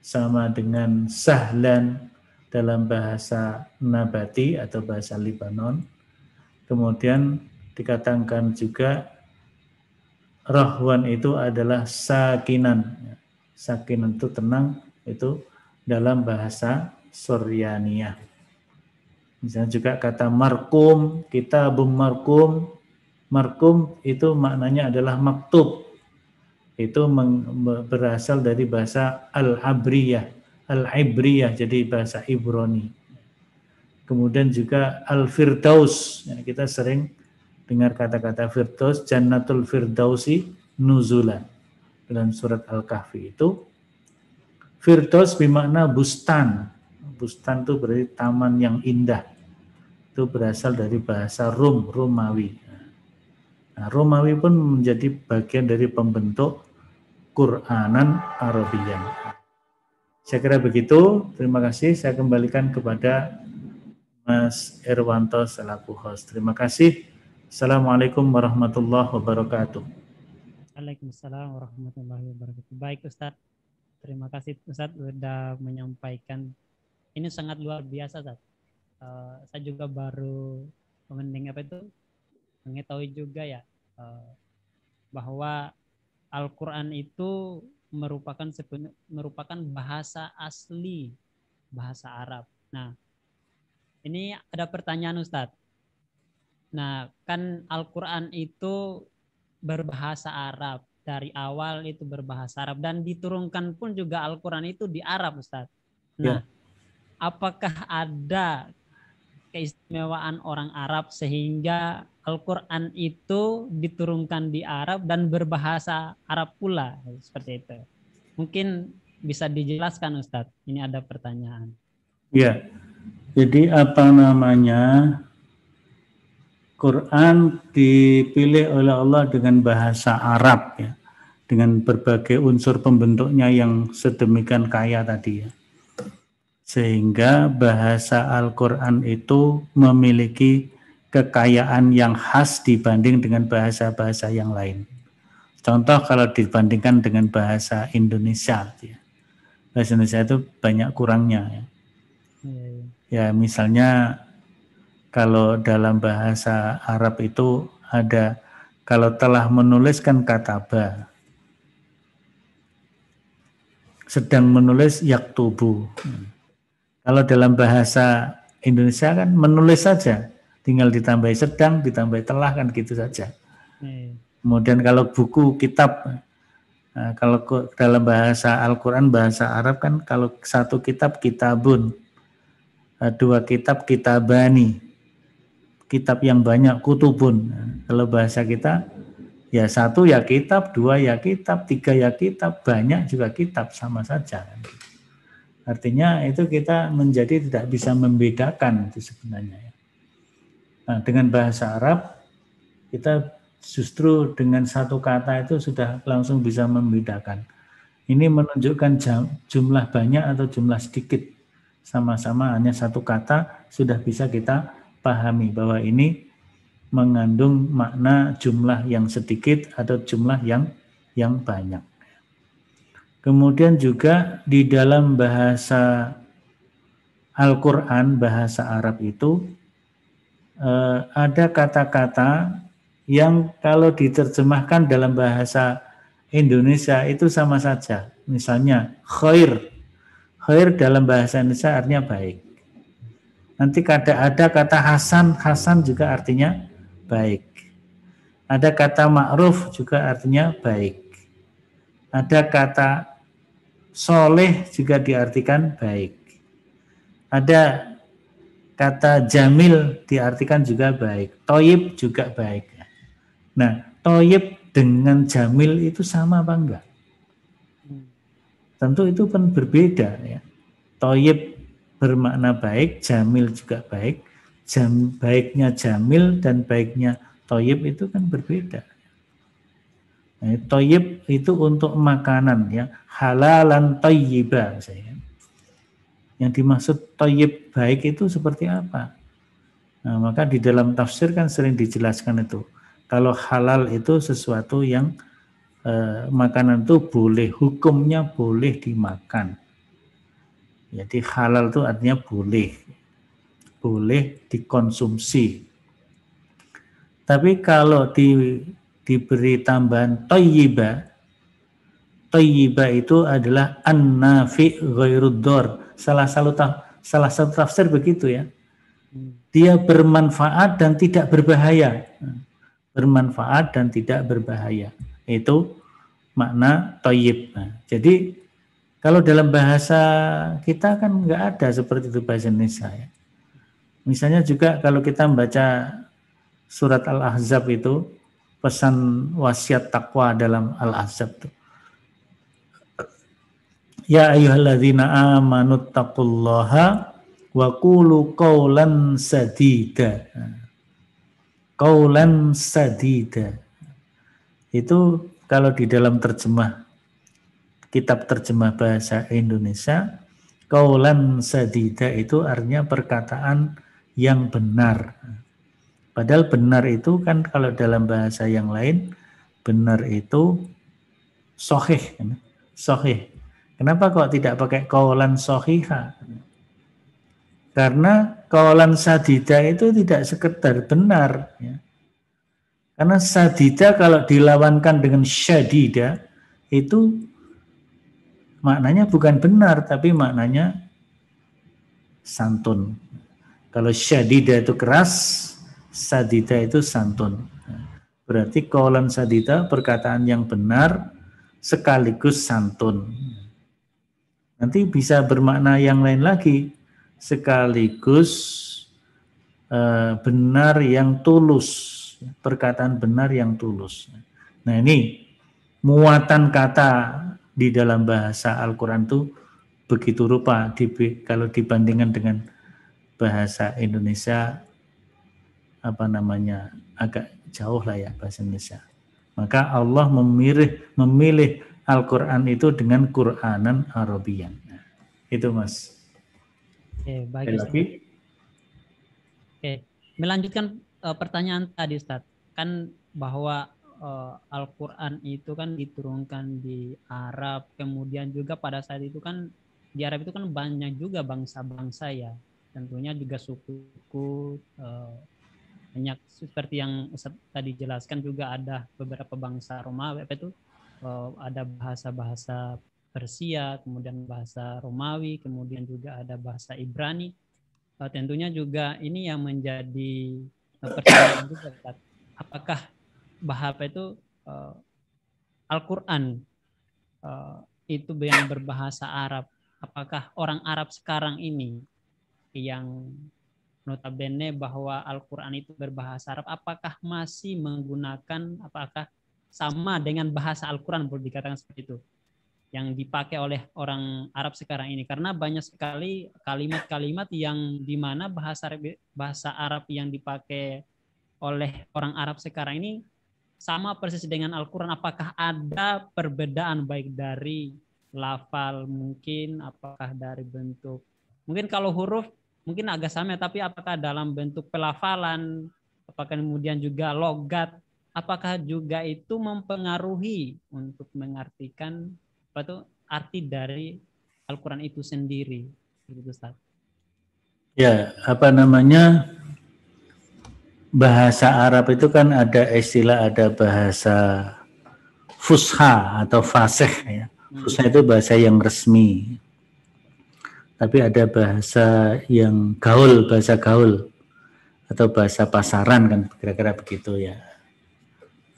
sama dengan Sahlan dalam bahasa Nabati atau bahasa Libanon. Kemudian dikatakan juga Rahwan itu adalah sakinan. Sakinan itu tenang, itu dalam bahasa Suryaniyah. Misalnya juga kata markum, kitabum markum. Markum itu maknanya adalah maktub. Itu berasal dari bahasa Al-Abriyah. Al-Ibriyah jadi bahasa Ibrani. Kemudian juga Al-Firdaus. Ya, kita sering dengar kata-kata Firdaus, Jannatul Firdausi nuzulan. Dalam surat Al-Kahfi itu Firdaus bermakna bustan. Bustan itu berarti taman yang indah. Itu berasal dari bahasa Romawi. Nah, Romawi pun menjadi bagian dari pembentuk Qur'anan Arabian. Saya kira begitu. Terima kasih. Saya kembalikan kepada Mas Irwanto selaku host. Terima kasih. Assalamualaikum warahmatullahi wabarakatuh. Waalaikumsalam warahmatullahi wabarakatuh. Baik Ustadz, terima kasih Ustadz sudah menyampaikan. Ini sangat luar biasa Ustadz. Saya juga baru mengetahui juga ya bahwa Al-Quran itu merupakan bahasa asli, bahasa Arab. Nah, ini ada pertanyaan Ustadz. Nah, kan Al-Quran itu berbahasa Arab. Dari awal itu berbahasa Arab. Dan diturunkan pun juga Al-Quran itu di Arab Ustadz. Nah, apakah ada keistimewaan orang Arab sehingga Al-Quran itu diturunkan di Arab dan berbahasa Arab pula, seperti itu? Mungkin bisa dijelaskan Ustadz, ini ada pertanyaan. Ya, jadi apa namanya, Quran dipilih oleh Allah dengan bahasa Arab ya, dengan berbagai unsur pembentuknya yang sedemikian kaya tadi ya. Sehingga bahasa Al-Quran itu memiliki kekayaan yang khas dibanding dengan bahasa-bahasa yang lain. Contoh kalau dibandingkan dengan bahasa Indonesia, ya. Bahasa Indonesia itu banyak kurangnya. Ya misalnya kalau dalam bahasa Arab itu ada, kalau telah menuliskan kataba, sedang menulis yaktubu. Kalau dalam bahasa Indonesia kan menulis saja, tinggal ditambahi sedang, ditambahi telah kan gitu saja. Kemudian kalau buku, kitab, nah, kalau dalam bahasa Al-Quran, bahasa Arab kan kalau satu kitab kitabun, dua kitab kitabani, kitab yang banyak kutubun. Nah, kalau bahasa kita ya satu ya kitab, dua ya kitab, tiga ya kitab, banyak juga kitab, sama saja. Artinya itu kita menjadi tidak bisa membedakan itu sebenarnya. Nah, dengan bahasa Arab kita justru dengan satu kata itu sudah langsung bisa membedakan. Ini menunjukkan jumlah banyak atau jumlah sedikit. Sama-sama hanya satu kata sudah bisa kita pahami bahwa ini mengandung makna jumlah yang sedikit atau jumlah yang banyak. Kemudian juga di dalam bahasa Al-Quran, bahasa Arab itu ada kata-kata yang kalau diterjemahkan dalam bahasa Indonesia itu sama saja. Misalnya khair. Khair dalam bahasa Indonesia artinya baik. Nanti ada kata hasan, hasan juga artinya baik. Ada kata ma'ruf juga artinya baik. Ada kata soleh juga diartikan baik. Ada kata jamil diartikan juga baik. Toyib juga baik. Nah, toyib dengan jamil itu sama apa enggak? Tentu itu pun berbeda ya. Toyib bermakna baik, jamil juga baik. Baiknya jamil dan baiknya toyib itu kan berbeda. Nah, toyib itu untuk makanan ya, halalan toyiba misalnya. Yang dimaksud toyib baik itu seperti apa? Nah, maka di dalam tafsir kan sering dijelaskan itu. Kalau halal itu sesuatu yang makanan itu boleh, hukumnya boleh dimakan. Jadi halal itu artinya boleh dikonsumsi. Tapi kalau diberi tambahan toyiba itu adalah an-nafi ghairuddor. Salah satu tafsir begitu ya. Dia bermanfaat dan tidak berbahaya. Bermanfaat dan tidak berbahaya. Itu makna toyib. Nah, jadi kalau dalam bahasa kita kan nggak ada seperti itu bahasa Indonesia ya. Misalnya juga kalau kita membaca surat Al-Ahzab itu, pesan wasiat takwa dalam Al-Ahzab itu. Ya ayyuhalladzina amanu taqullaha wa qulu qawlan sadida. Qawlan sadida. Itu kalau di dalam kitab terjemah bahasa Indonesia, qawlan sadida itu artinya perkataan yang benar. Padahal benar itu kan kalau dalam bahasa yang lain, benar itu sahih. Sahih. Kenapa kok tidak pakai qawlan sahiha? Karena qawlan sadida itu tidak sekedar benar. Ya. Karena sadida kalau dilawankan dengan syadida, itu maknanya bukan benar, tapi maknanya santun. Kalau syadida itu keras, sadida itu santun. Berarti qawlan sadida perkataan yang benar sekaligus santun. Nanti bisa bermakna yang lain lagi, sekaligus benar yang tulus, perkataan benar yang tulus. Nah ini muatan kata di dalam bahasa Al-Quran itu begitu rupa kalau dibandingkan dengan bahasa Indonesia agak jauh lah ya bahasa Indonesia. Maka Allah memilih Al-Quran itu dengan Quranan Arabian. Nah, itu Mas. Oke, baik Ustaz. Oke, melanjutkan pertanyaan tadi Ustaz. Kan bahwa Al-Quran itu kan diturunkan di Arab, kemudian juga pada saat itu kan di Arab itu kan banyak juga bangsa-bangsa ya, tentunya juga suku-suku, banyak seperti yang Ustaz tadi jelaskan, juga ada beberapa bangsa Romawi, ada bahasa-bahasa Persia, kemudian bahasa Romawi, kemudian juga ada bahasa Ibrani. Tentunya juga ini yang menjadi pertanyaan juga, Ustaz. Apakah Al-Quran itu yang berbahasa Arab? Apakah orang Arab sekarang ini yang notabene bahwa Al-Quran itu berbahasa Arab, apakah masih menggunakan, apakah sama dengan bahasa Al-Quran, boleh dikatakan seperti itu, yang dipakai oleh orang Arab sekarang ini? Karena banyak sekali kalimat-kalimat yang dimana bahasa Arab yang dipakai oleh orang Arab sekarang ini sama persis dengan Al-Quran. Apakah ada perbedaan baik dari lafal mungkin, apakah dari bentuk, mungkin kalau huruf mungkin agak sama, tapi apakah dalam bentuk pelafalan, apakah kemudian juga logat, apakah juga itu mempengaruhi untuk mengartikan arti dari Al-Quran itu sendiri, gitu Ustaz? Ya, bahasa Arab itu kan ada istilah, ada bahasa fusha atau fasih ya. Fusha itu bahasa yang resmi. Tapi ada bahasa yang gaul, bahasa gaul atau bahasa pasaran kan, kira-kira begitu ya.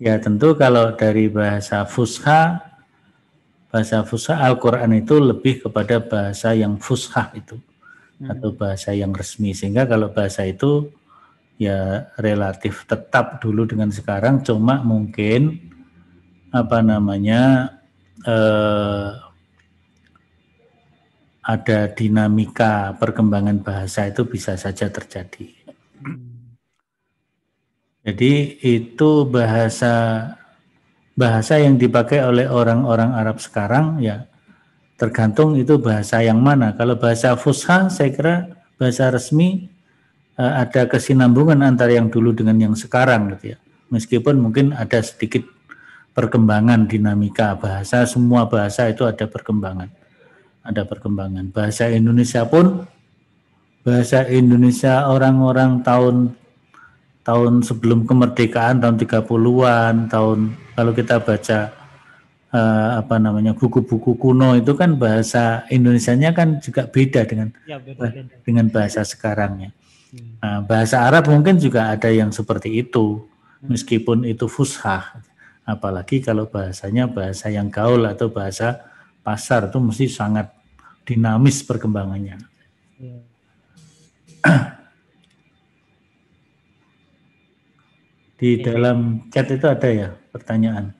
Ya tentu kalau dari bahasa fusha Al-Quran itu lebih kepada bahasa yang fusha itu atau bahasa yang resmi, sehingga kalau bahasa itu ya relatif tetap dulu dengan sekarang, cuma mungkin ada dinamika perkembangan bahasa itu bisa saja terjadi. Jadi itu bahasa yang dipakai oleh orang-orang Arab sekarang ya tergantung itu bahasa yang mana. Kalau bahasa fusha saya kira bahasa resmi, ada kesinambungan antara yang dulu dengan yang sekarang gitu ya. Meskipun mungkin ada sedikit perkembangan dinamika bahasa, semua bahasa itu ada perkembangan. Ada perkembangan. Bahasa Indonesia pun, bahasa Indonesia orang-orang tahun sebelum kemerdekaan, tahun 30-an, kalau kita baca buku-buku kuno itu kan bahasa Indonesianya kan juga beda dengan bahasa sekarangnya. Nah, bahasa Arab mungkin juga ada yang seperti itu, meskipun itu fusha. Apalagi kalau bahasanya bahasa yang gaul atau bahasa pasar, itu mesti sangat dinamis perkembangannya. Di dalam chat itu ada ya pertanyaan.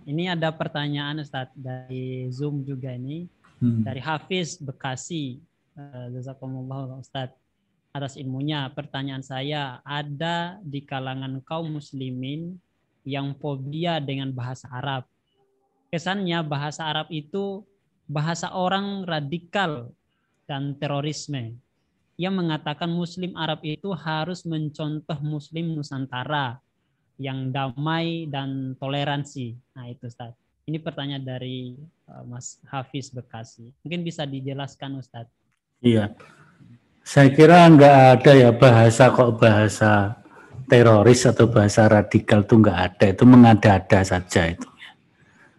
Ini ada pertanyaan Ustaz dari Zoom juga ini. Dari Hafiz Bekasi. Jazakumullah Ustadz atas ilmunya. Pertanyaan saya, ada di kalangan kaum muslimin yang fobia dengan bahasa Arab. Kesannya bahasa Arab itu bahasa orang radikal dan terorisme. Yang mengatakan Muslim Arab itu harus mencontoh Muslim Nusantara yang damai dan toleransi. Nah itu Ustadz. Ini pertanyaan dari Mas Hafiz Bekasi. Mungkin bisa dijelaskan Ustadz. Iya, saya kira nggak ada ya bahasa teroris atau bahasa radikal itu nggak ada. Itu mengada-ada saja itu.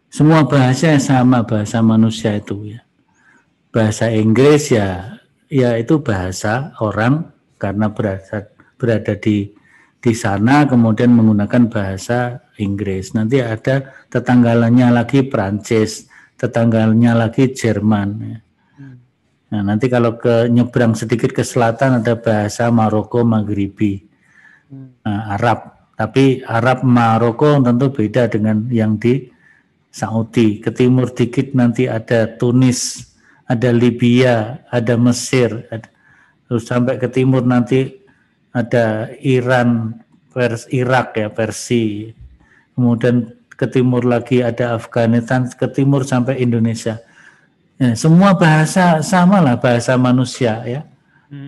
Semua bahasa sama, bahasa manusia itu ya. Bahasa Inggris ya itu bahasa orang karena berada di sana kemudian menggunakan bahasa Inggris. Nanti ada tetanggalanya lagi Prancis, tetanggalanya lagi Jerman. Ya. Nah, nanti kalau nyebrang sedikit ke selatan ada bahasa Maroko Maghribi, Arab. Tapi Arab Maroko tentu beda dengan yang di Saudi. Ke timur dikit nanti ada Tunis, ada Libya, ada Mesir, terus sampai ke timur nanti ada Iran, Irak ya, Persia. Kemudian ke timur lagi ada Afghanistan, ke timur sampai Indonesia. Ya, semua bahasa sama lah, bahasa manusia ya,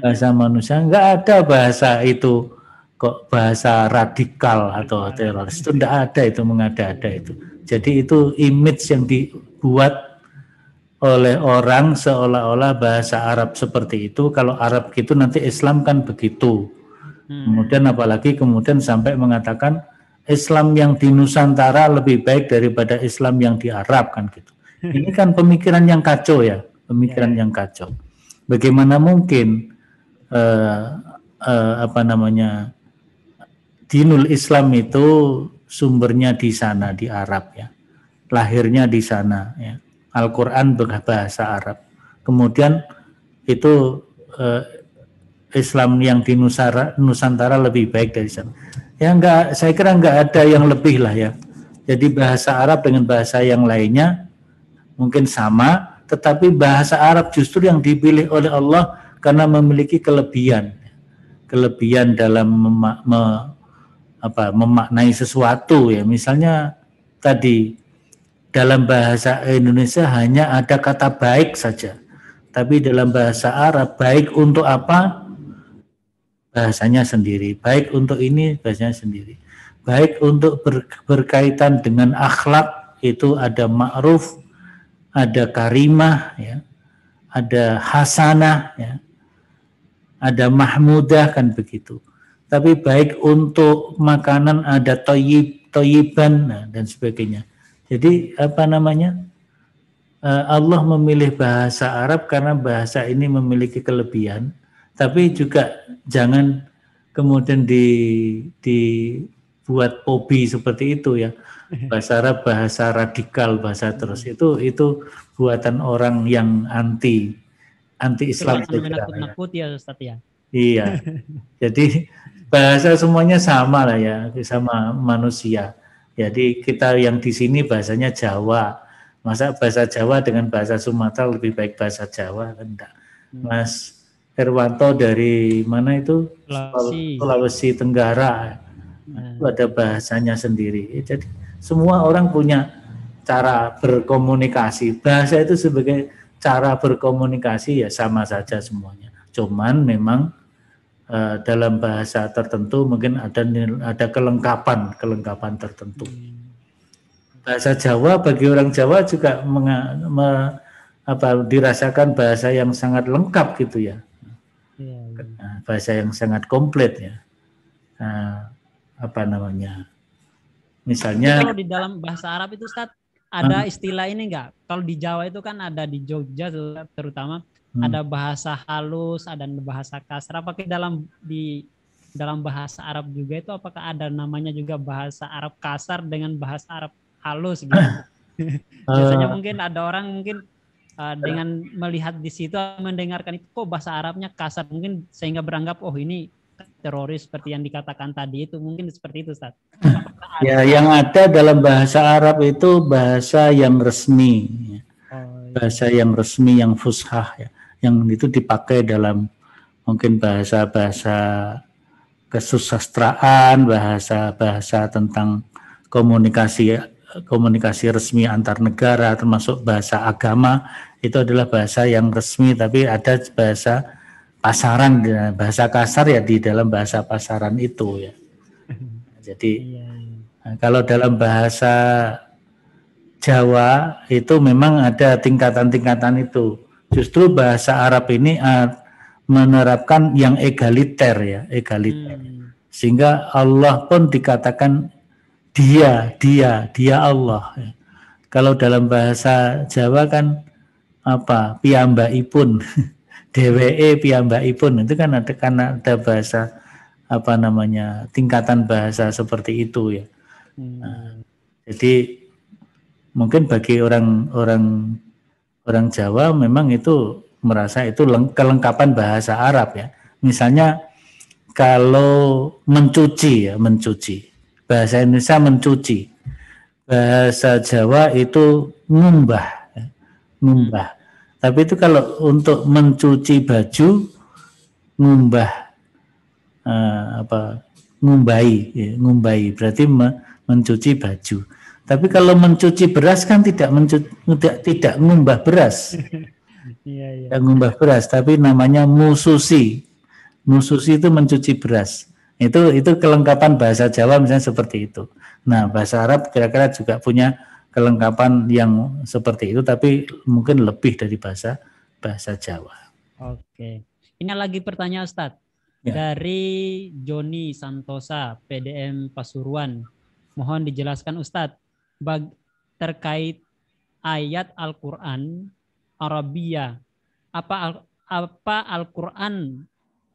bahasa manusia. Nggak ada bahasa itu kok bahasa radikal atau teroris, itu nggak ada, itu mengada-ada itu. Jadi itu image yang dibuat oleh orang seolah-olah bahasa Arab seperti itu. Kalau Arab gitu nanti Islam kan begitu. Kemudian apalagi kemudian sampai mengatakan Islam yang di Nusantara lebih baik daripada Islam yang di Arab kan gitu. Ini kan pemikiran yang kacau ya, pemikiran yang kacau. Bagaimana mungkin dinul Islam itu sumbernya di sana di Arab ya, lahirnya di sana ya. Al-Quran berbahasa Arab. Kemudian itu Islam yang di Nusantara lebih baik dari sana. Ya enggak, saya kira enggak ada yang lebih lah ya. Jadi bahasa Arab dengan bahasa yang lainnya mungkin sama, tetapi bahasa Arab justru yang dipilih oleh Allah karena memiliki kelebihan dalam memaknai sesuatu ya. Misalnya tadi dalam bahasa Indonesia hanya ada kata baik saja, tapi dalam bahasa Arab baik untuk apa? Bahasanya sendiri. Baik untuk ini bahasanya sendiri. Baik untuk berkaitan dengan akhlak itu ada ma'ruf, ada karimah, ya, ada hasanah, ya, ada mahmudah kan begitu. Tapi baik untuk makanan ada toyiban dan sebagainya. Jadi Allah memilih bahasa Arab karena bahasa ini memiliki kelebihan. Tapi juga jangan kemudian dibuat hobi seperti itu ya. Bahasa Arab bahasa radikal, bahasa terus itu buatan orang yang anti Islam. Menakut-nakut ya Ustaz ya. Iya. Jadi bahasa semuanya sama lah ya, sama manusia. Jadi kita yang di sini bahasanya Jawa. Masa bahasa Jawa dengan bahasa Sumatera lebih baik bahasa Jawa kan enggak. Mas Herwanto dari mana itu? Sulawesi Tenggara. Itu ada bahasanya sendiri. Jadi semua orang punya cara berkomunikasi. Bahasa itu sebagai cara berkomunikasi ya sama saja semuanya. Cuman memang dalam bahasa tertentu mungkin ada kelengkapan tertentu. Bahasa Jawa bagi orang Jawa juga dirasakan bahasa yang sangat lengkap gitu ya. Bahasa yang sangat komplit ya. Misalnya kalau di dalam bahasa Arab itu Ustaz ada istilah ini enggak? Kalau di Jawa itu kan ada di Jogja terutama ada bahasa halus, ada bahasa kasar. Apakah di dalam bahasa Arab juga itu apakah ada namanya juga bahasa Arab kasar dengan bahasa Arab halus gitu? Biasanya mungkin ada orang dengan melihat di situ mendengarkan itu kok bahasa Arabnya kasar, mungkin sehingga beranggap oh ini teroris seperti yang dikatakan tadi itu, mungkin seperti itu Ustaz. Ya, yang ada dalam bahasa Arab itu bahasa yang resmi. bahasa yang resmi, yang fushah ya, yang itu dipakai dalam mungkin bahasa-bahasa kesusastraan, bahasa-bahasa tentang komunikasi resmi antar negara, termasuk bahasa agama, itu adalah bahasa yang resmi. Tapi ada bahasa pasaran, bahasa kasar ya di dalam bahasa pasaran itu ya. Jadi kalau dalam bahasa Jawa itu memang ada tingkatan-tingkatan itu. Justru bahasa Arab ini menerapkan yang egaliter ya, egaliter. Sehingga Allah pun dikatakan dia Allah. Kalau dalam bahasa Jawa kan apa? Piyambakipun, dheweke piyambakipun, itu kan ada bahasa apa namanya, tingkatan bahasa seperti itu ya. Nah, jadi mungkin bagi orang Jawa memang itu merasa itu kelengkapan bahasa Arab ya. Misalnya kalau mencuci ya, mencuci. Bahasa Indonesia mencuci. Bahasa Jawa itu ngumbah ya, ngumbah. Tapi itu kalau untuk mencuci baju ngumbah ngumbai ya, ngumbai berarti mencuci baju. Tapi kalau mencuci beras kan tidak ngumbah beras. Tidak ngumbah beras, tapi namanya mususi. Mususi itu mencuci beras. Itu kelengkapan bahasa Jawa misalnya seperti itu. Nah, bahasa Arab kira-kira juga punya kelengkapan yang seperti itu, tapi mungkin lebih dari bahasa Jawa. Oke. Ini lagi pertanyaan Ustadz. Ya. Dari Joni Santosa, PDM Pasuruan. Mohon dijelaskan Ustadz terkait ayat Al-Quran Arabia. Apa Al-Quran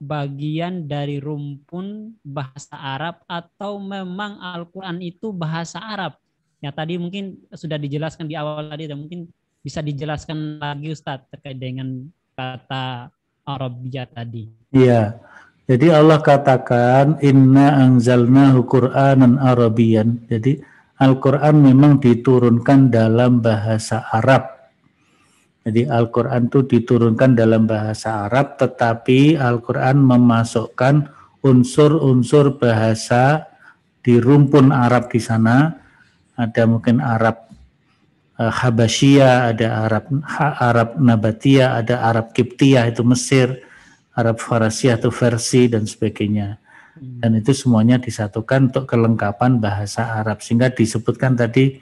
bagian dari rumpun bahasa Arab atau memang Al-Quran itu bahasa Arab? Ya tadi mungkin sudah dijelaskan di awal tadi, dan mungkin bisa dijelaskan lagi Ustadz terkait dengan kata Arabia tadi. Iya. Jadi Allah katakan inna anzalnahu Qur'anan Arabian. Jadi Al-Quran memang diturunkan dalam bahasa Arab. Jadi Al-Quran itu diturunkan dalam bahasa Arab, tetapi Al-Quran memasukkan unsur-unsur bahasa di rumpun Arab di sana. Ada mungkin Arab Habasyia, ada Arab Nabatiyah, ada Arab Kiptiyah itu Mesir, Arab Farasiyah itu Versi dan sebagainya. Dan itu semuanya disatukan untuk kelengkapan bahasa Arab. Sehingga disebutkan tadi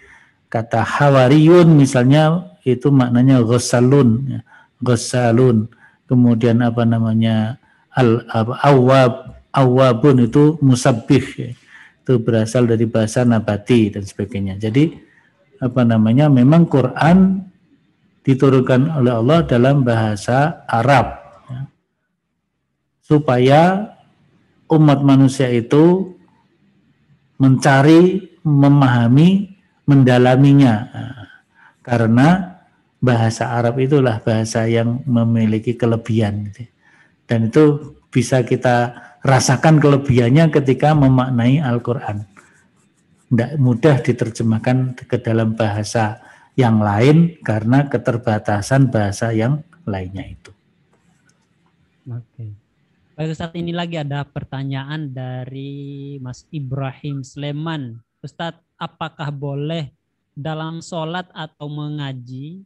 kata hawariyun misalnya itu maknanya ghasalun. Kemudian apa namanya awwabun itu musabbih. Itu berasal dari bahasa nabati dan sebagainya. Jadi apa namanya memang Quran diturunkan oleh Allah dalam bahasa Arab ya, supaya umat manusia itu mencari, memahami, mendalaminya. Karena bahasa Arab itulah bahasa yang memiliki kelebihan. Dan itu bisa kita rasakan kelebihannya ketika memaknai Al-Quran. Tidak mudah diterjemahkan ke dalam bahasa yang lain karena keterbatasan bahasa yang lainnya itu. Oke. Baik Ustadz, ini lagi ada pertanyaan dari Mas Ibrahim Sleman. Ustadz, apakah boleh dalam sholat atau mengaji,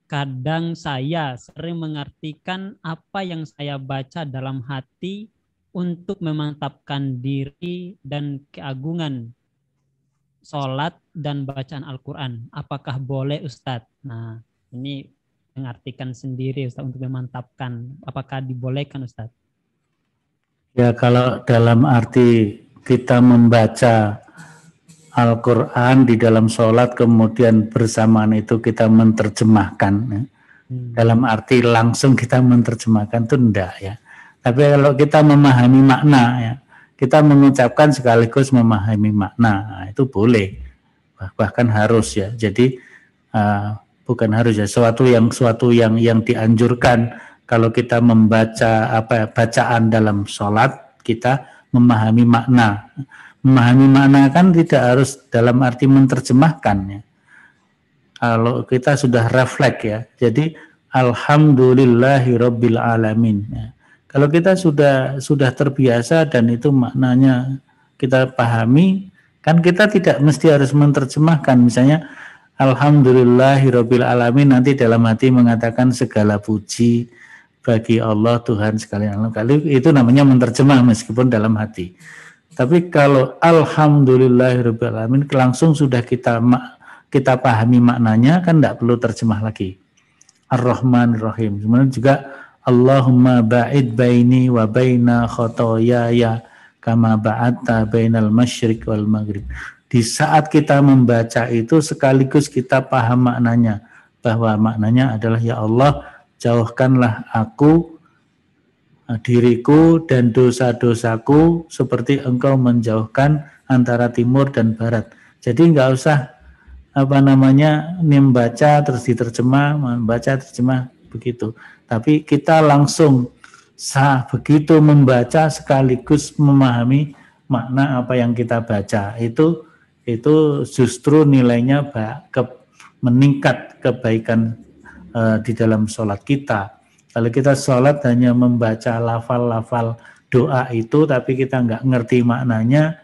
kadang saya sering mengartikan apa yang saya baca dalam hati untuk memantapkan diri dan keagungan sholat dan bacaan Al-Quran. Apakah boleh Ustadz? Nah, ini mengartikan sendiri Ustadz untuk memantapkan. Apakah dibolehkan Ustadz? Ya, kalau dalam arti kita membaca Al-Quran di dalam sholat kemudian bersamaan itu kita menerjemahkan ya. Dalam arti langsung kita menerjemahkan itu enggak ya. Tapi kalau kita memahami makna ya, kita mengucapkan sekaligus memahami makna, nah, itu boleh, bahkan harus ya. Jadi bukan harus ya, suatu yang dianjurkan. Kalau kita membaca bacaan dalam sholat, kita memahami makna. Memahami makna kan tidak harus dalam arti menerjemahkan ya. kalau kita sudah refleks ya. Jadi alhamdulillahirabbil alamin. Ya. Kalau kita sudah terbiasa dan itu maknanya kita pahami, kan kita tidak mesti harus menerjemahkan. Misalnya alhamdulillahirabbil alamin, nanti dalam hati mengatakan segala puji bagi Allah Tuhan sekalian. Kali itu namanya menerjemah meskipun dalam hati. Tapi kalau alhamdulillahirabbil alamin langsung sudah kita pahami maknanya, kan tidak perlu terjemah lagi. Ar-Rahmanir-Rahim. Kemudian juga Allahumma ba'id baini wa baina khotoyaya kama ba'atta bainal masyriq wal maghrib. Di saat kita membaca itu sekaligus kita paham maknanya, bahwa maknanya adalah ya Allah, jauhkanlah aku, diriku dan dosa-dosaku seperti engkau menjauhkan antara timur dan barat. Jadi enggak usah membaca terus diterjemah, membaca terjemah begitu. Tapi kita langsung begitu membaca sekaligus memahami makna apa yang kita baca. Itu justru nilainya meningkat kebaikan di dalam sholat kita. Kalau kita sholat hanya membaca lafal-lafal doa itu, tapi kita nggak ngerti maknanya,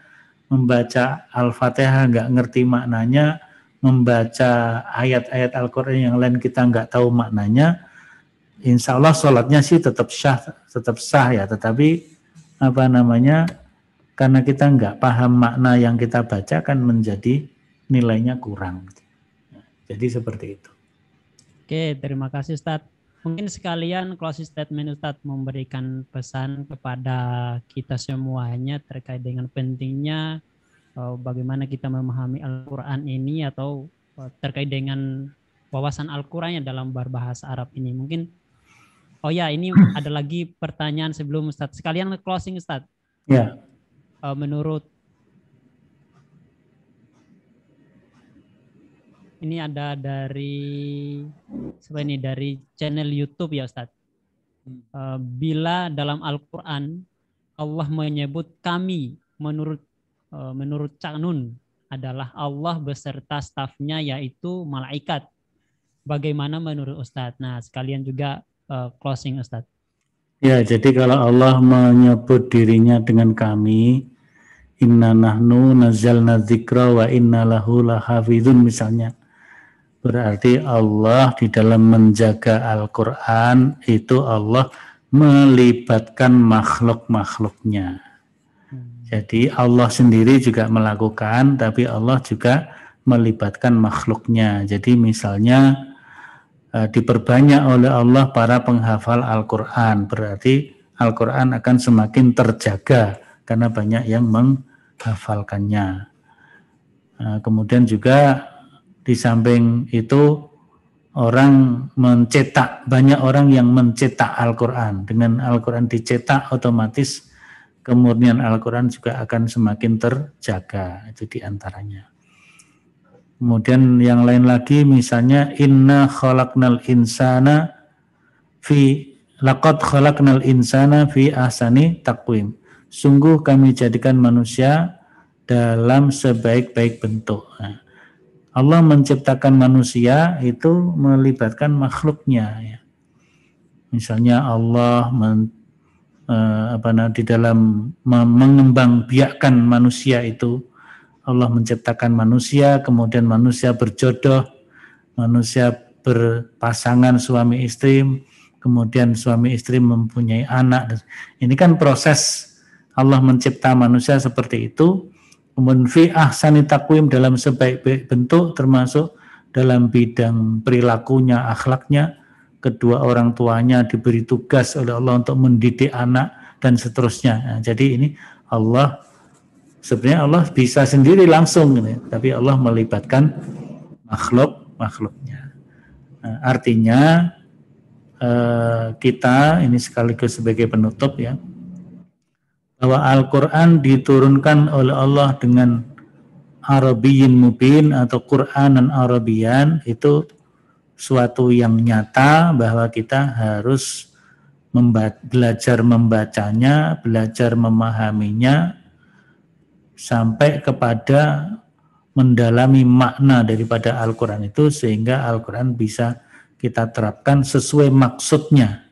membaca Al-Fatihah nggak ngerti maknanya, membaca ayat-ayat Al-Quran yang lain kita nggak tahu maknanya, insya Allah sholatnya sih tetap sah ya, tetapi karena kita nggak paham makna yang kita baca kan menjadi nilainya kurang. Jadi seperti itu. Oke, terima kasih Ustadz. Mungkin sekalian closing statement Ustadz memberikan pesan kepada kita semuanya terkait dengan pentingnya bagaimana kita memahami Al-Quran ini, atau terkait dengan wawasan Al-Quran dalam berbahasa Arab ini. Mungkin, ini ada lagi pertanyaan sebelum Ustadz. Sekalian closing Ustadz. Ya. Menurut ini ada dari channel YouTube ya Ustadz. Bila dalam Al-Quran Allah menyebut kami, menurut Cak Nun adalah Allah beserta stafnya yaitu malaikat. Bagaimana menurut Ustadz? Nah, sekalian juga closing Ustadz. Ya, jadi kalau Allah menyebut dirinya dengan kami, inna nahnu nazzalna dzikra wa inna lahu lahafizun misalnya, berarti Allah di dalam menjaga Al-Quran itu Allah melibatkan makhluk-makhluknya. Jadi Allah sendiri juga melakukan, tapi Allah juga melibatkan makhluknya. Jadi misalnya diperbanyak oleh Allah para penghafal Al-Quran, berarti Al-Quran akan semakin terjaga karena banyak yang menghafalkannya. Kemudian juga di samping itu banyak orang yang mencetak Al-Quran. Dengan Al-Quran dicetak, otomatis kemurnian Al-Quran juga akan semakin terjaga. Itu diantaranya. Kemudian yang lain lagi, misalnya inna khalaqnal insana laqad khalaqnal insana fi ahsani taqwim. Sungguh kami jadikan manusia dalam sebaik-baik bentuk. Nah, Allah menciptakan manusia itu melibatkan makhluknya. Ya. Misalnya Allah di dalam mengembangbiakkan manusia itu, Allah menciptakan manusia, kemudian manusia berjodoh, manusia berpasangan suami istri, kemudian suami istri mempunyai anak. Ini kan proses Allah mencipta manusia seperti itu. Kemudian fi ahsani taqwim, dalam sebaik-baik bentuk, termasuk dalam bidang perilakunya, akhlaknya. Kedua orang tuanya diberi tugas oleh Allah untuk mendidik anak dan seterusnya. Nah, jadi ini sebenarnya Allah bisa sendiri langsung, tapi Allah melibatkan makhluknya. Nah, artinya kita ini sekaligus sebagai penutup ya, bahwa Al-Quran diturunkan oleh Allah dengan Arabiyyin mubin atau Qur'anan Arabiyan, itu suatu yang nyata bahwa kita harus belajar membacanya, belajar memahaminya, sampai kepada mendalami makna daripada Al-Quran itu sehingga Al-Quran bisa kita terapkan sesuai maksudnya.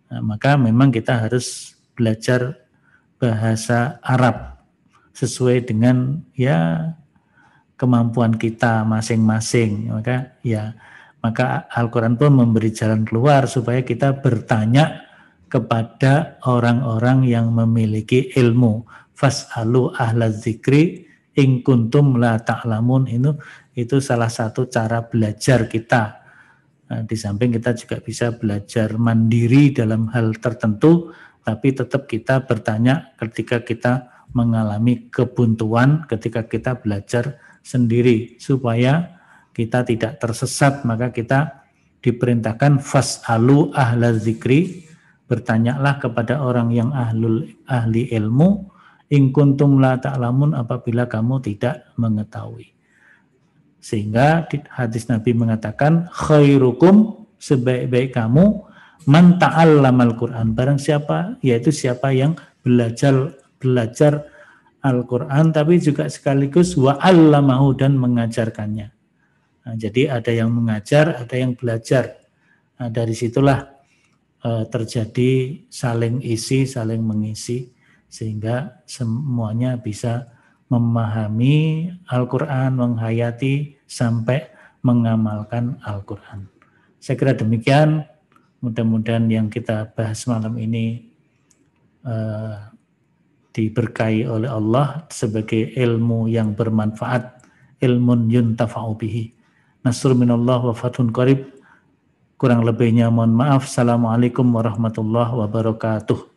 Nah, maka memang kita harus belajar bahasa Arab sesuai dengan ya kemampuan kita masing-masing. Maka Al-Quran pun memberi jalan keluar supaya kita bertanya kepada orang-orang yang memiliki ilmu. Fas'alu ahla dzikri in kuntum la ta'lamun. Itu salah satu cara belajar kita. Nah, di samping kita juga bisa belajar mandiri dalam hal tertentu, tapi tetap kita bertanya ketika kita mengalami kebuntuan, ketika kita belajar sendiri, supaya kita tidak tersesat. Maka kita diperintahkan fas'alu ahla dzikri, bertanyalah kepada orang yang ahli ilmu, in kuntum la ta'lamun, apabila kamu tidak mengetahui. Sehingga hadis Nabi mengatakan khairukum, sebaik-baik kamu, man ta'allamal Qur'an, barang siapa, yaitu siapa yang belajar Al-Quran tapi juga sekaligus wa'allamahu, dan mengajarkannya. Nah, jadi ada yang mengajar, ada yang belajar. Nah, dari situlah terjadi saling isi, saling mengisi, sehingga semuanya bisa memahami Al-Quran, menghayati sampai mengamalkan Al-Quran. Saya kira demikian. Mudah-mudahan yang kita bahas malam ini diberkahi oleh Allah sebagai ilmu yang bermanfaat, ilmun yuntafa'u bihi. Nasrun minallah wa fathun qarib. Kurang lebihnya mohon maaf. Assalamualaikum warahmatullahi wabarakatuh.